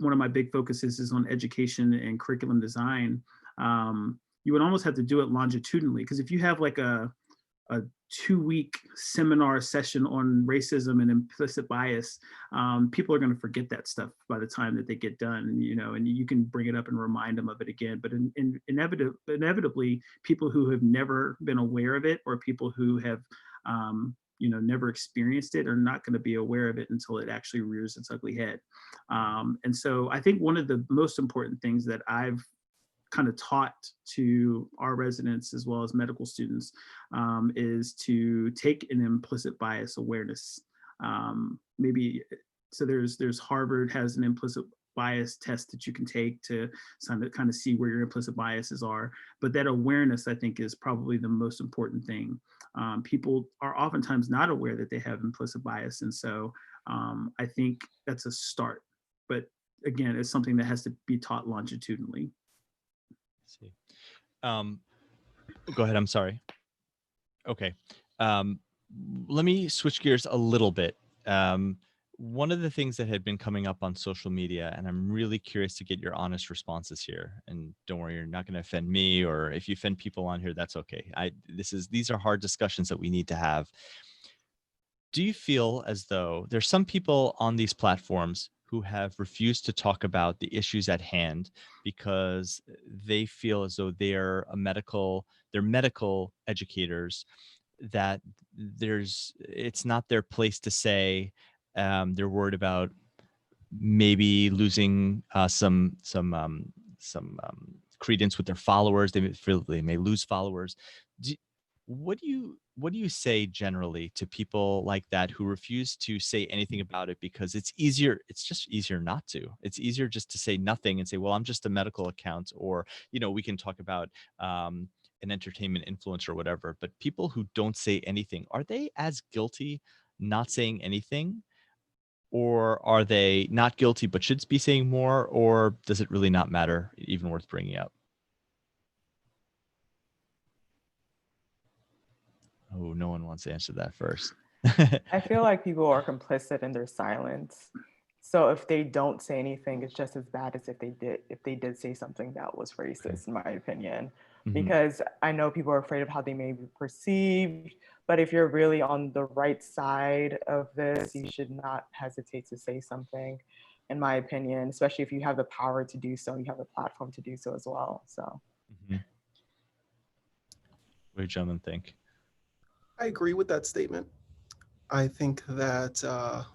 of my big focuses is on education and curriculum design. You would almost have to do it longitudinally, because if you have like a 2-week seminar session on racism and implicit bias, people are going to forget that stuff by the time that they get done, and you can bring it up and remind them of it again. But inevitably, people who have never been aware of it, or people who have never experienced it, are not going to be aware of it until it actually rears its ugly head. And so I think one of the most important things that I've kind of taught to our residents as well as medical students is to take an implicit bias awareness. Maybe so there's Harvard has an implicit bias test that you can take to kind of see where your implicit biases are. But that awareness, I think, is probably the most important thing. People are oftentimes not aware that they have implicit bias, and so I think that's a start. But again, it's something that has to be taught longitudinally. See. Go ahead. I'm sorry. Okay. Let me switch gears a little bit. One of the things that had been coming up on social media, and I'm really curious to get your honest responses here. And don't worry, you're not going to offend me, or if you offend people on here, that's okay. These are hard discussions that we need to have. Do you feel as though there's some people on these platforms who have refused to talk about the issues at hand because they feel as though they're medical educators, that it's not their place to say? They're worried about maybe losing some credence with their followers. They feel they may lose followers. What do you say generally to people like that who refuse to say anything about it because it's just easier not to? It's easier just to say nothing and say, well, I'm just a medical account, or we can talk about an entertainment influencer or whatever. But people who don't say anything, are they as guilty not saying anything, or are they not guilty but should be saying more, or does it really not matter, even worth bringing up? Oh, no one wants to answer that first. I feel like people are complicit in their silence. So if they don't say anything, it's just as bad as if they did say something that was racist, in my opinion. Because I know people are afraid of how they may be perceived, but if you're really on the right side of this, you should not hesitate to say something, in my opinion, especially if you have the power to do so, you have the platform to do so as well. So What do you gentlemen think? I agree with that statement. I think that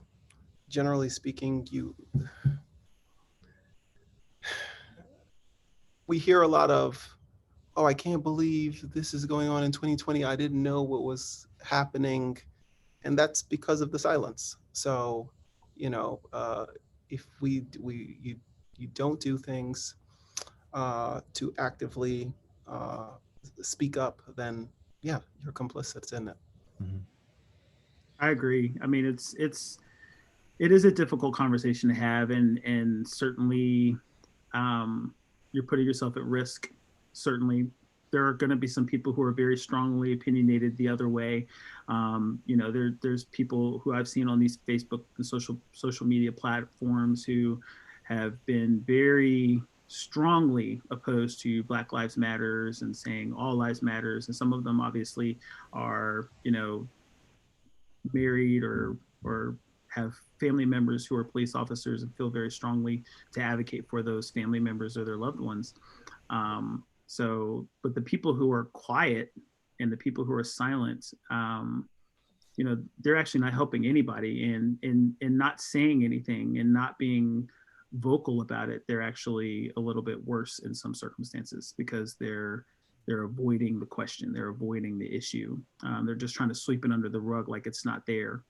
generally speaking, we hear a lot of, oh, I can't believe this is going on in 2020. I didn't know what was happening. And that's because of the silence. So, if you don't do things to actively speak up, then yeah, you're complicit in it. Mhm. I agree. I mean, it is a difficult conversation to have, and certainly you're putting yourself at risk. Certainly, there are going to be some people who are very strongly opinionated the other way. There's people who I've seen on these Facebook and social media platforms who have been very strongly opposed to Black Lives Matters and saying all lives matters, and some of them obviously are married or have family members who are police officers and feel very strongly to advocate for those family members or their loved ones. But the people who are quiet and the people who are silent, they're actually not helping anybody, and in not saying anything and not being vocal about it, they're actually a little bit worse in some circumstances because they're avoiding the question, they're avoiding the issue. They're just trying to sweep it under the rug like it's not there.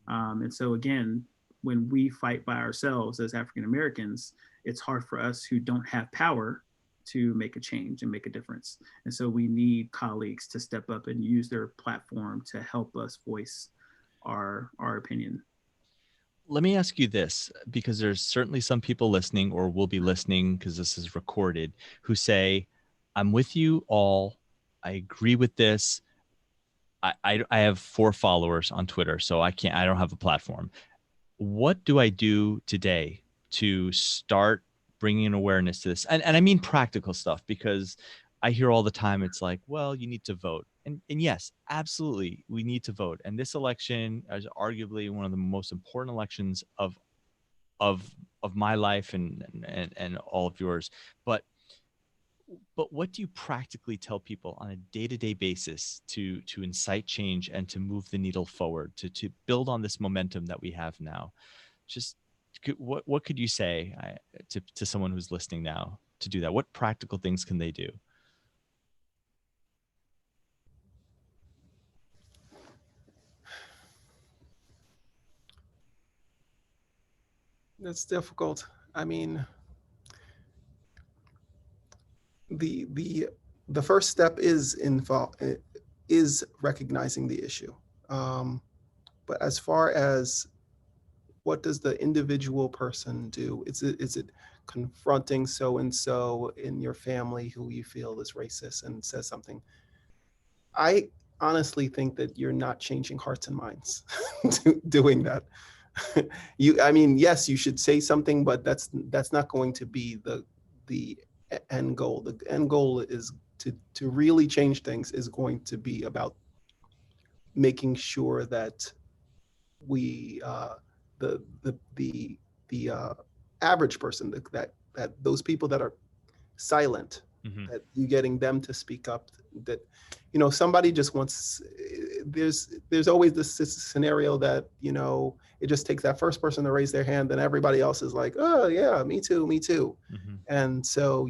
And so again, when we fight by ourselves as African Americans, it's hard for us who don't have power to make a change and make a difference. And so we need colleagues to step up and use their platform to help us voice our opinion. Let me ask you this, because there's certainly some people listening or will be listening because this is recorded, who say, I'm with you all. I agree with this. I have 4 followers on Twitter, so I don't have a platform. What do I do today to start bringing awareness to this? And I mean practical stuff, because I hear all the time, it's like, well, you need to vote. And yes, absolutely, we need to vote. And this election is arguably one of the most important elections of my life and all of yours. But what do you practically tell people on a day-to-day basis to incite change and to move the needle forward, to build on this momentum that we have now? Just what could you say to someone who's listening now to do that? What practical things can they do? That's difficult. I mean, the first step is recognizing the issue. But as far as what does the individual person do? Is it confronting so and so in your family who you feel is racist and says something? I honestly think that you're not changing hearts and minds doing that. I mean, yes, you should say something, but that's not going to be the end goal. The end goal is to really change things is going to be about making sure that we the average person, that those people that are silent, Mm-hmm. that you getting them to speak up, that somebody just wants, there's always this scenario that it just takes that first person to raise their hand, then everybody else is like, oh yeah, me too. Mm-hmm. And so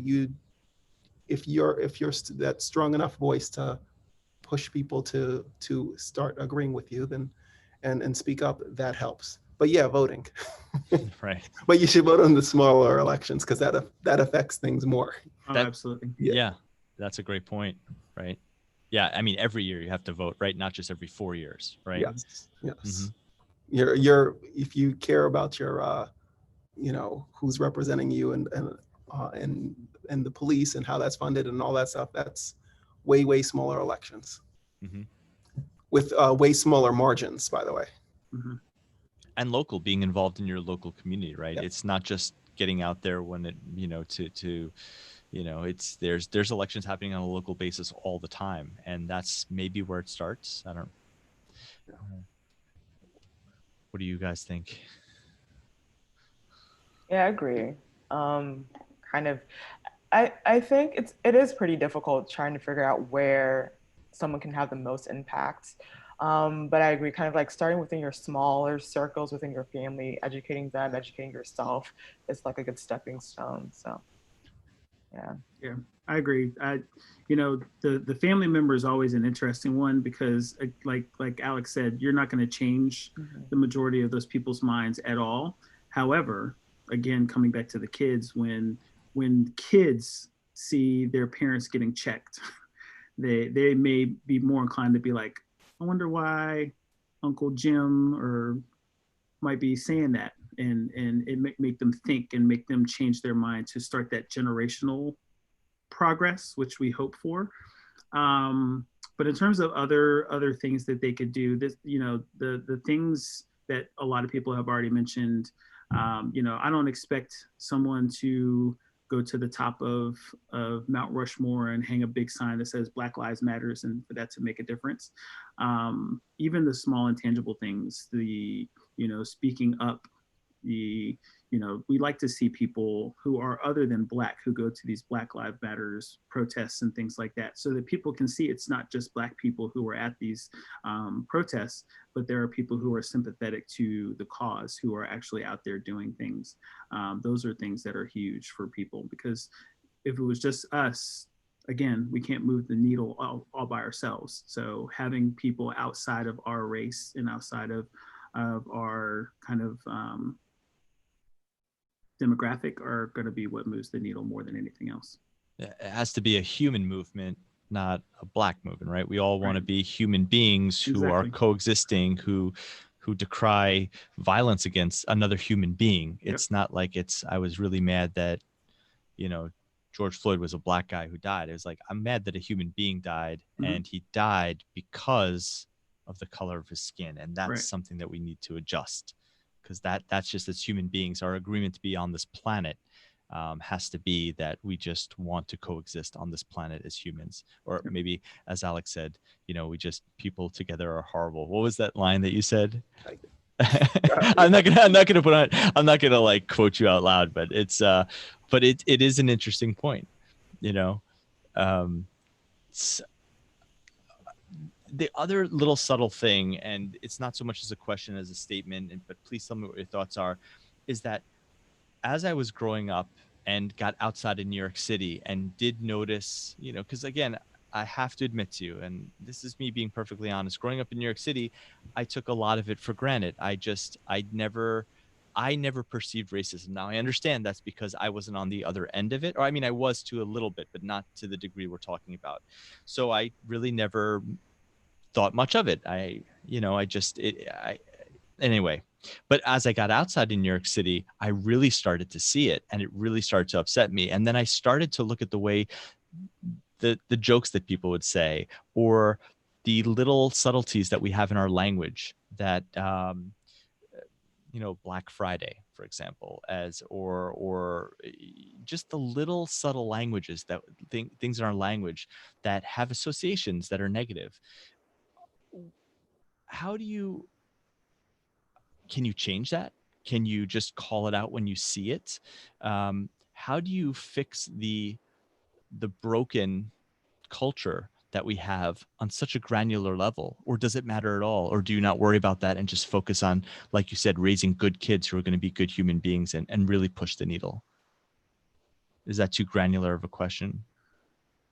if you're that strong enough voice to push people to start agreeing with you, then and speak up, that helps. But yeah, voting. Right. But you should vote on the smaller elections because that affects things more. Oh, That- absolutely. Yeah, that's a great point. Right. Yeah. I mean, every year you have to vote, right? Not just every 4 years, right? Yes. Mm-hmm. You're if you care about your who's representing you and the police and how that's funded and all that stuff, that's way smaller elections. Mm-hmm. With way smaller margins, by the way. Mm-hmm. And local, being involved in your local community, right? Yep. It's not just getting out there when it, it's there's elections happening on a local basis all the time, and that's maybe where it starts. I don't. What do you guys think? Yeah, I agree. Kind of, I think it is pretty difficult trying to figure out where someone can have the most impact. But I agree, kind of like starting within your smaller circles within your family, educating them, educating yourself is like a good stepping stone. So, yeah. Yeah, I agree. The family member is always an interesting one because, like Alex said, you're not going to change the majority of those people's minds at all. However, again, coming back to the kids, when kids see their parents getting checked, they may be more inclined to be like, I wonder why Uncle Jim or might be saying that, and it make them think and make them change their mind to start that generational progress, which we hope for. But in terms of other things that they could do, this, the things that a lot of people have already mentioned, I don't expect someone to go to the top of Mount Rushmore and hang a big sign that says Black Lives Matters and for that to make a difference. Even the small intangible things, the, speaking up, the, we like to see people who are other than Black who go to these Black Lives Matters protests and things like that, so that people can see it's not just Black people who are at these protests, but there are people who are sympathetic to the cause, who are actually out there doing things. Those are things that are huge for people, because if it was just us, again, we can't move the needle all by ourselves. So having people outside of our race and outside of our kind of demographic are going to be what moves the needle more than anything else. It has to be a human movement, not a Black movement, right? We all want to be human beings who are coexisting, who decry violence against another human being. It's not like I was really mad that, George Floyd was a Black guy who died. It was like, I'm mad that a human being died, and he died because of the color of his skin. And that's something that we need to adjust, because that's just, as human beings, our agreement to be on this planet has to be that we just want to coexist on this planet as humans. Or maybe, as Alex said, people together are horrible. What was that line that you said? I'm not gonna like quote you out loud, but it is an interesting point. The other little subtle thing, and it's not so much as a question as a statement, but please tell me what your thoughts are, is that as I was growing up and got outside of New York City and did notice, because again, I have to admit to you, and this is me being perfectly honest, growing up in New York City, I took a lot of it for granted. I never perceived racism. Now I understand that's because I wasn't on the other end of it. Or I mean, I was to a little bit, but not to the degree we're talking about. So I really never thought much of it. Anyway. But as I got outside in New York City, I really started to see it, and it really started to upset me. And then I started to look at the way the jokes that people would say, or the little subtleties that we have in our language that, Black Friday, for example, or just the little subtle languages that things in our language that have associations that are negative. Can you change that? Can you just call it out when you see it? How do you fix the broken culture that we have on such a granular level? Or does it matter at all? Or do you not worry about that and just focus on, like you said, raising good kids who are going to be good human beings and really push the needle? Is that too granular of a question?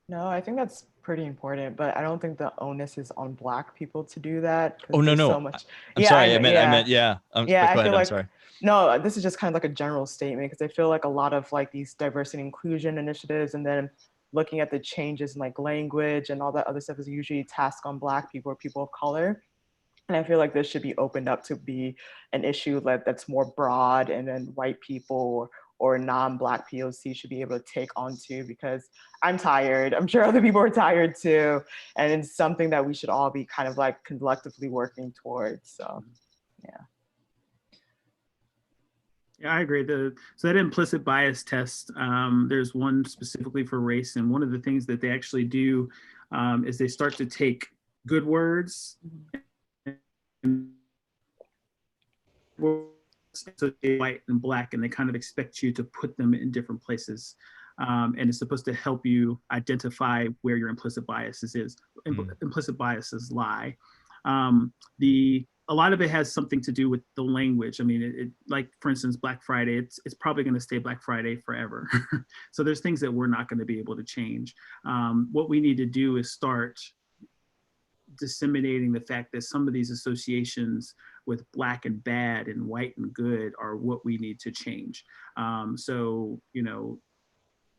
No, I think that's pretty important, but I don't think the onus is on Black people to do that. Oh, no. So much. I'm sorry. I meant, yeah. I feel like, I'm sorry. No, this is just kind of like a general statement, because I feel like a lot of like these diversity and inclusion initiatives, and then looking at the changes in like language and all that other stuff, is usually tasked on Black people or people of color. And I feel like this should be opened up to be an issue that's more broad, and then white people or non-Black POC should be able to take on too, because I'm tired. I'm sure other people are tired too. And it's something that we should all be kind of like collectively working towards. So, yeah. Yeah, I agree. So that implicit bias test, there's one specifically for race. And one of the things that they actually do is they start to take good words and so white and Black, and they kind of expect you to put them in different places. And it's supposed to help you identify where your implicit biases implicit biases lie. A lot of it has something to do with the language. I mean, like for instance, Black Friday, it's probably going to stay Black Friday forever. So there's things that we're not going to be able to change. What we need to do is start disseminating the fact that some of these associations with Black and bad and white and good are what we need to change. So,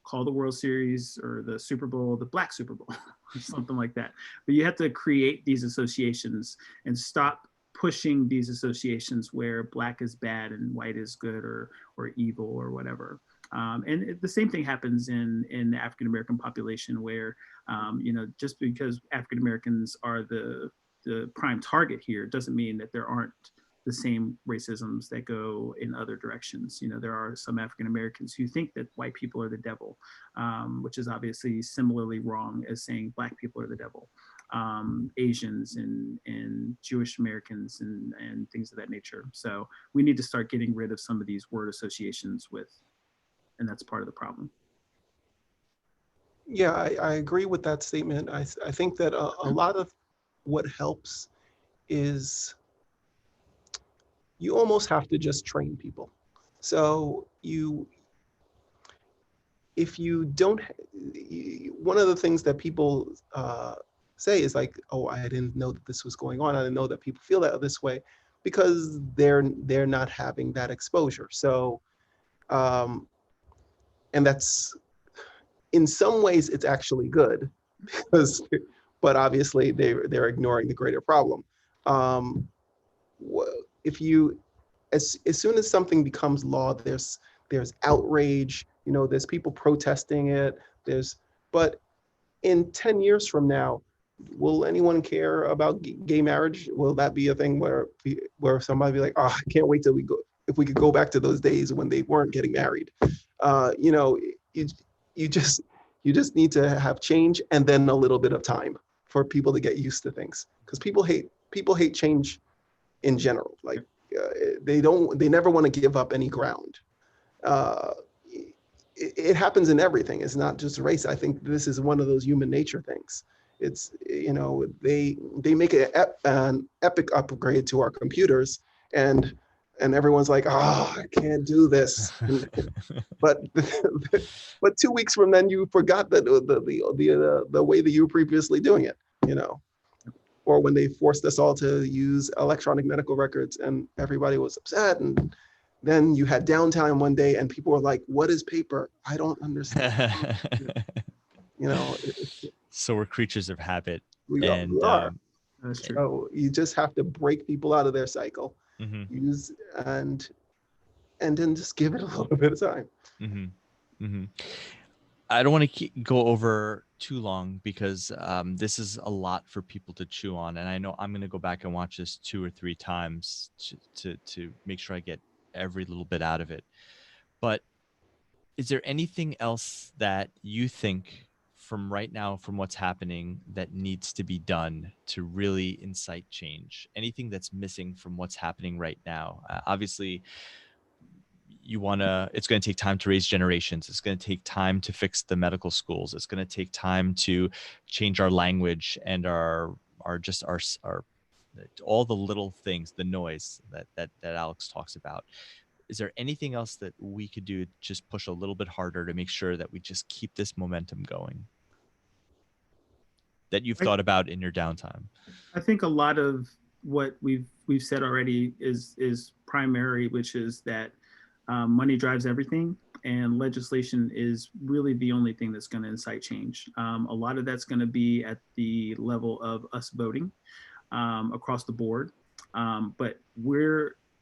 call the World Series or the Super Bowl the Black Super Bowl or something like that. But you have to create these associations and stop pushing these associations where Black is bad and white is good or evil or whatever. And the same thing happens in the African American population, where just because African Americans are the prime target here doesn't mean that there aren't the same racisms that go in other directions. There are some African Americans who think that white people are the devil, which is obviously similarly wrong as saying Black people are the devil. Asians and Jewish Americans and things of that nature. So we need to start getting rid of some of these word associations and that's part of the problem. Yeah, I agree with that statement. I think that a lot of what helps is you almost have to just train people. So if you don't, one of the things that people say is like, oh, I didn't know that this was going on. I didn't know that people feel that this way, because they're not having that exposure. So, and that's, in some ways it's actually good, because, but obviously they're ignoring the greater problem. If you, as soon as something becomes law, there's outrage, there's people protesting it, but in 10 years from now, will anyone care about gay marriage? Will that be a thing where somebody be like, oh, I can't wait till if we could go back to those days when they weren't getting married? You just need to have change, and then a little bit of time for people to get used to things, because people hate change in general. Like they never want to give up any ground. It happens in everything. It's not just race. I think this is one of those human nature things. It's, they make an epic upgrade to our computers, and everyone's like, oh, I can't do this. but 2 weeks from then, you forgot that the way that you were previously doing it, or when they forced us all to use electronic medical records and everybody was upset, and then you had downtime one day and people were like, what is paper? I don't understand. So we're creatures of habit. We are. That's true. So you just have to break people out of their cycle, and then just give it a little bit of time. I don't want to go over too long, because this is a lot for people to chew on, and I know I'm going to go back and watch this 2 or 3 times to make sure I get every little bit out of it. But is there anything else that you think from right now, from what's happening, that needs to be done to really incite change? Anything that's missing from what's happening right now? Obviously, it's going to take time to raise generations. It's going to take time to fix the medical schools. It's going to take time to change our language and our all the little things, the noise that Alex talks about. Is there anything else that we could do to just push a little bit harder to make sure that we just keep this momentum going, that you've thought about in your downtime? I think a lot of what we've said already is primary, which is that money drives everything, and legislation is really the only thing that's going to incite change. A lot of that's going to be at the level of us voting across the board, but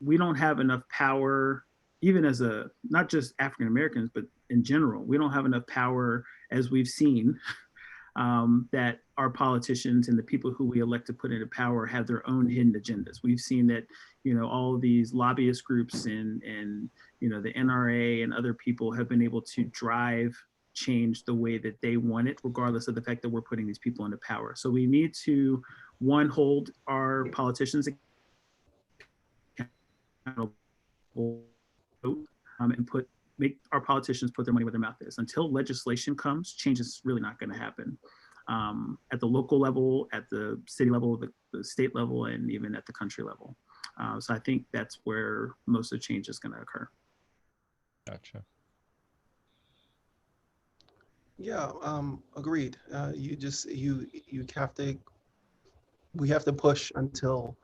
we don't have enough power, even as not just African Americans, but in general, we don't have enough power, as we've seen, that our politicians and the people who we elect to put into power have their own hidden agendas. We've seen that, all of these lobbyist groups and the NRA and other people have been able to drive change the way that they want it, regardless of the fact that we're putting these people into power. So we need to, one, hold our politicians accountable, and make our politicians put their money where their mouth is. Until legislation comes, change is really not going to happen. At the local level, at the city level, the state level, and even at the country level. So I think that's where most of the change is going to occur. Gotcha. Yeah, agreed. We have to push until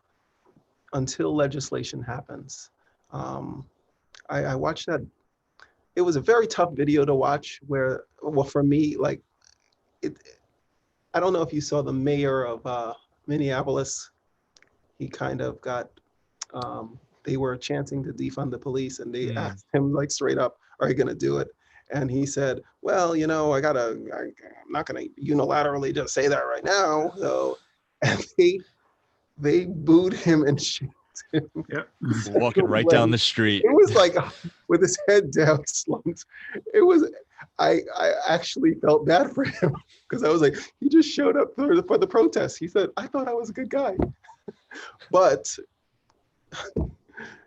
legislation happens. I watched it was a very tough video to watch where, well, for me, like it, I don't know if you saw the mayor of Minneapolis. He kind of got, they were chanting to defund the police, and they asked him like straight up, "Are you going to do it?" And he said, "Well, I'm not going to unilaterally just say that right now." So, and they booed him and shamed him. Yep. Walking right down the street. It was like with his head down, slumped. It was, I actually felt bad for him because I was like, he just showed up for the protest. He said, "I thought I was a good guy," but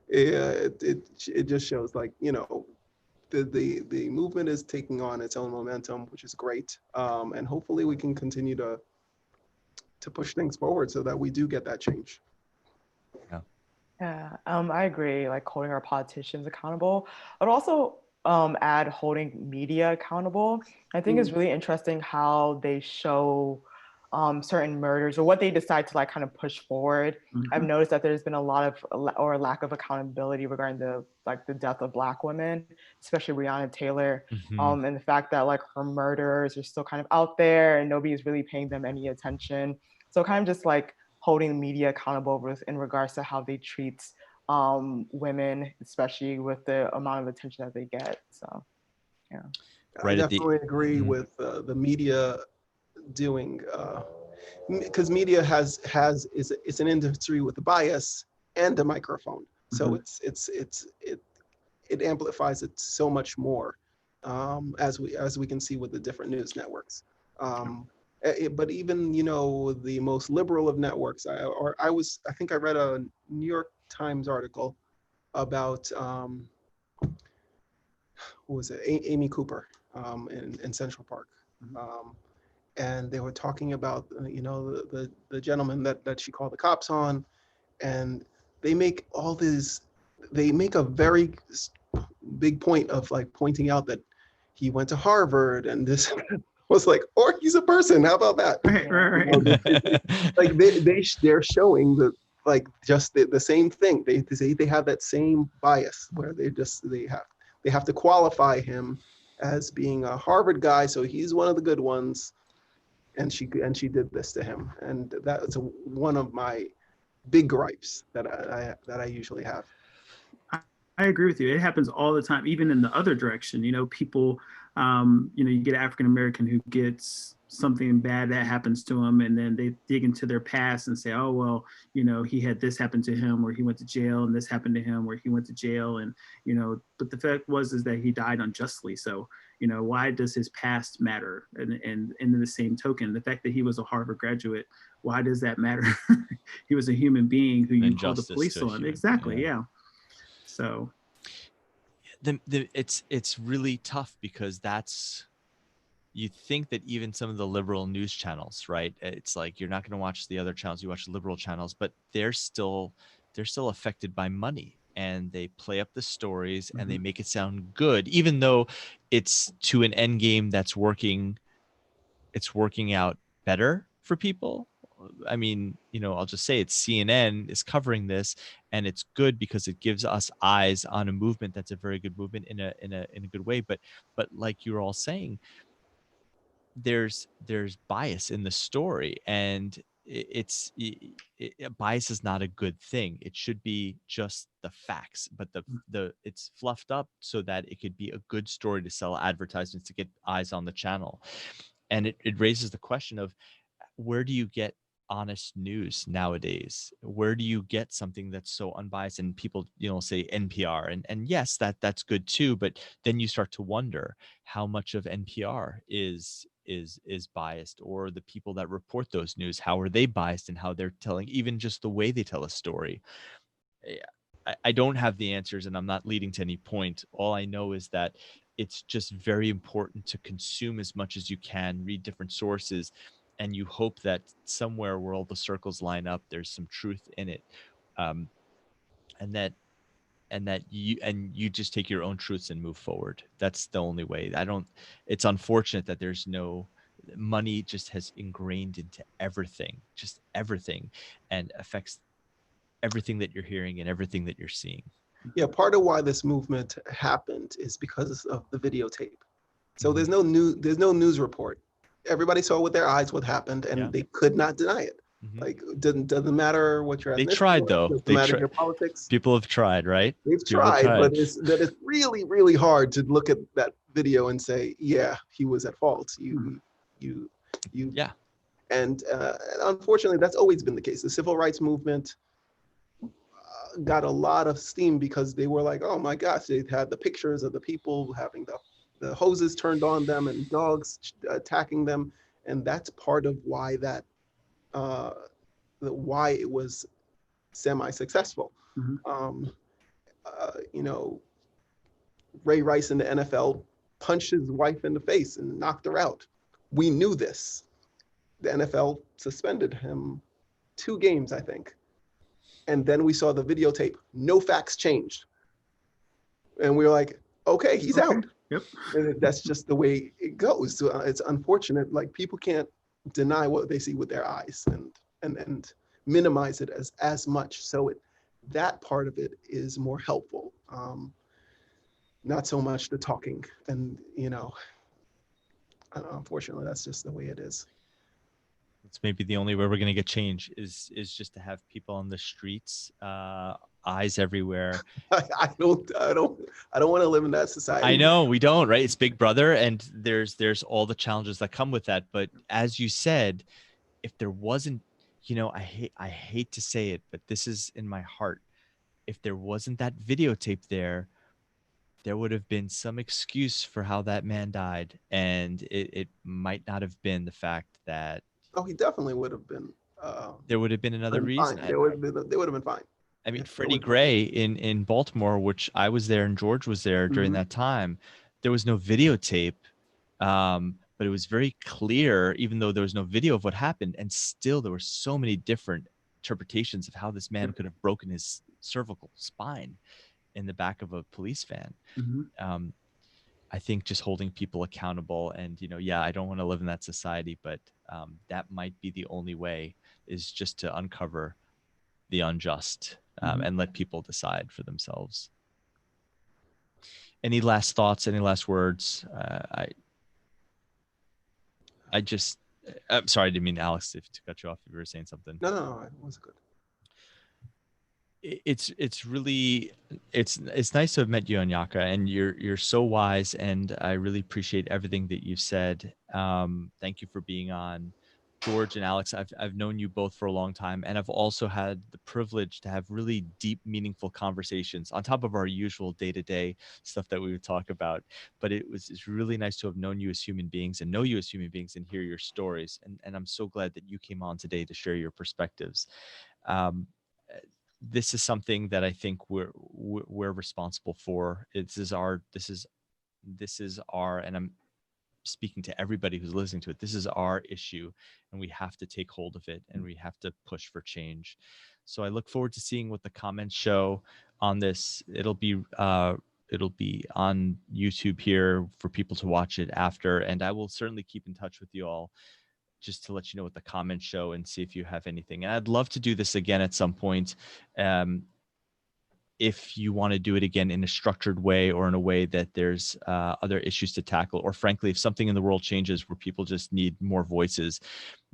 it just shows, like, the movement is taking on its own momentum, which is great, and hopefully we can continue to push things forward so that we do get that change. Yeah, I agree, like holding our politicians accountable. I'd also add holding media accountable. I think it's really interesting how they show certain murders or what they decide to like kind of push forward. I've noticed that there's been a lot of or lack of accountability regarding the death of Black women, especially Breonna Taylor, and the fact that like her murderers are still kind of out there and nobody's really paying them any attention. So kind of just like holding the media accountable in regards to how they treat women, especially with the amount of attention that they get. So, yeah. I definitely agree with the media doing, because media it's an industry with a bias and a microphone, so it amplifies it so much more, as we can see with the different news networks. But even the most liberal of networks, I think I read a New York Times article about who was it, Amy Cooper, in Central Park, and they were talking about the gentleman that she called the cops on, and they make a very big point of like pointing out that he went to Harvard and this. Was like, or he's a person. How about that? Right. Like they're showing just the same thing. They have that same bias where they have to qualify him as being a Harvard guy, so he's one of the good ones, and she did this to him, and that's one of my big gripes that I usually have. I agree with you. It happens all the time, even in the other direction. People, you get African American who gets something bad that happens to him, and then they dig into their past and say, "Oh, well, he had this happen to him, or he went to jail, and this happened to him, or he went to jail," and But the fact is that he died unjustly. So, why does his past matter? And in the same token, the fact that he was a Harvard graduate, why does that matter? He was a human being who you called the police on. Exactly. Yeah. So it's really tough because you think that even some of the liberal news channels, right? It's like you're not going to watch the other channels, you watch liberal channels, but they're still affected by money, and they play up the stories and they make it sound good, even though it's to an end game that's working out better for people. I mean, I'll just say it's CNN is covering this, and it's good because it gives us eyes on a movement that's a very good movement in a good way. But like you're all saying, there's bias in the story, and bias is not a good thing. It should be just the facts, but it's fluffed up so that it could be a good story to sell advertisements to get eyes on the channel. And it raises the question of, where do you get honest news nowadays? Where do you get something that's so unbiased? And people, say NPR, and yes, that's good too. But then you start to wonder how much of NPR is biased, or the people that report those news, how are they biased, and how they're telling, even just the way they tell a story. I don't have the answers, and I'm not leading to any point. All I know is that it's just very important to consume as much as you can, read different sources, and you hope that somewhere where all the circles line up, there's some truth in it, and that you just take your own truths and move forward. That's the only way. It's unfortunate that there's no money just has ingrained into everything, and affects everything that you're hearing and everything that you're seeing. Yeah, part of why this movement happened is because of the videotape. So Mhm. there's no news report. Everybody saw with their eyes what happened, and Yeah. they could not deny it. Mhm. Like, doesn't matter what your They ethnicity tried, was, though. doesn't matter your politics. People have tried, right? They've People tried, tried. but it's really, really hard to look at that video and say, yeah, he was at fault. You. Yeah. And unfortunately, that's always been the case. The civil rights movement got a lot of steam because they were like, oh my gosh, they had the pictures of the people having the hoses turned on them and dogs attacking them. And that's part of why why it was semi-successful. Mhm. You know, Ray Rice in the NFL punched his wife in the face and knocked her out. We knew this. The NFL suspended him 2 games, I think. And then we saw the videotape. No facts changed. And we were like, okay, he's out. Yep. And that's just the way it goes. So, it's unfortunate. Like, people can't deny what they see with their eyes and minimize it as much. So that part of it is more helpful. Not so much the talking. And, unfortunately, that's just the way it is. It's maybe the only way we're going to get change is just to have people on the streets, eyes everywhere. I don't want to live in that society. I know we don't, right? It's Big Brother, and there's all the challenges that come with that. But as you said, if there wasn't, I hate to say it, but this is in my heart. If there wasn't that videotape there would have been some excuse for how that man died, and it might not have been the fact that. Oh, he definitely would have been. There would have been another reason. Fine. They would have been fine. I mean, Yeah, Freddie Gray in Baltimore, which I was there and George was there during that time, there was no videotape, but it was very clear, even though there was no video of what happened, and still there were so many different interpretations of how this man could have broken his cervical spine in the back of a police van. I think just holding people accountable and, I don't want to live in that society, but that might be the only way, is just to uncover the unjust and let people decide for themselves. Any last thoughts? Any last words? I'm sorry, I didn't mean Alex to cut you off if you were saying something. No, it was good. It's really nice to have met you, Oneyka, and you're so wise, and I really appreciate everything that you've said. Thank you for being on. George and Alex, I've known you both for a long time, and I've also had the privilege to have really deep, meaningful conversations on top of our usual day-to-day stuff that we would talk about. But it's really nice to have known you as human beings and know you as human beings and hear your stories. And I'm so glad that you came on today to share your perspectives. This is something that I think we're responsible for. This is our, and I'm speaking to everybody who's listening to it. This is our issue, and we have to take hold of it, and we have to push for change. So I look forward to seeing what the comments show on this. It'll be on YouTube here for people to watch it after, and I will certainly keep in touch with you all just to let you know what the comments show and see if you have anything. And I'd love to do this again at some point. If you want to do it again in a structured way, or in a way that there's other issues to tackle, or frankly, if something in the world changes where people just need more voices,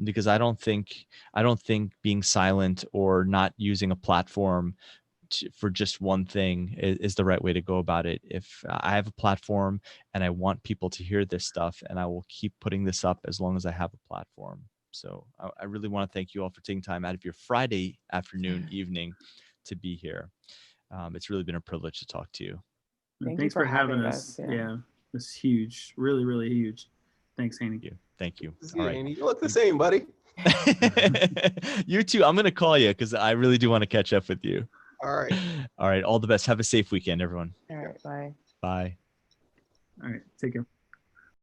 because I don't think being silent or not using a platform for just one thing is the right way to go about it. If I have a platform and I want people to hear this stuff, and I will keep putting this up as long as I have a platform. So I really want to thank you all for taking time out of your Friday afternoon, evening to be here. It's really been a privilege to talk to you. Thanks for having us. Yeah, it's huge. Really, really huge. Thanks, Haney. Thank you. All right. You look the same, buddy. You too. I'm going to call you because I really do want to catch up with you. All right. All right. All the best. Have a safe weekend, everyone. All right. Bye. Bye. All right. Take care.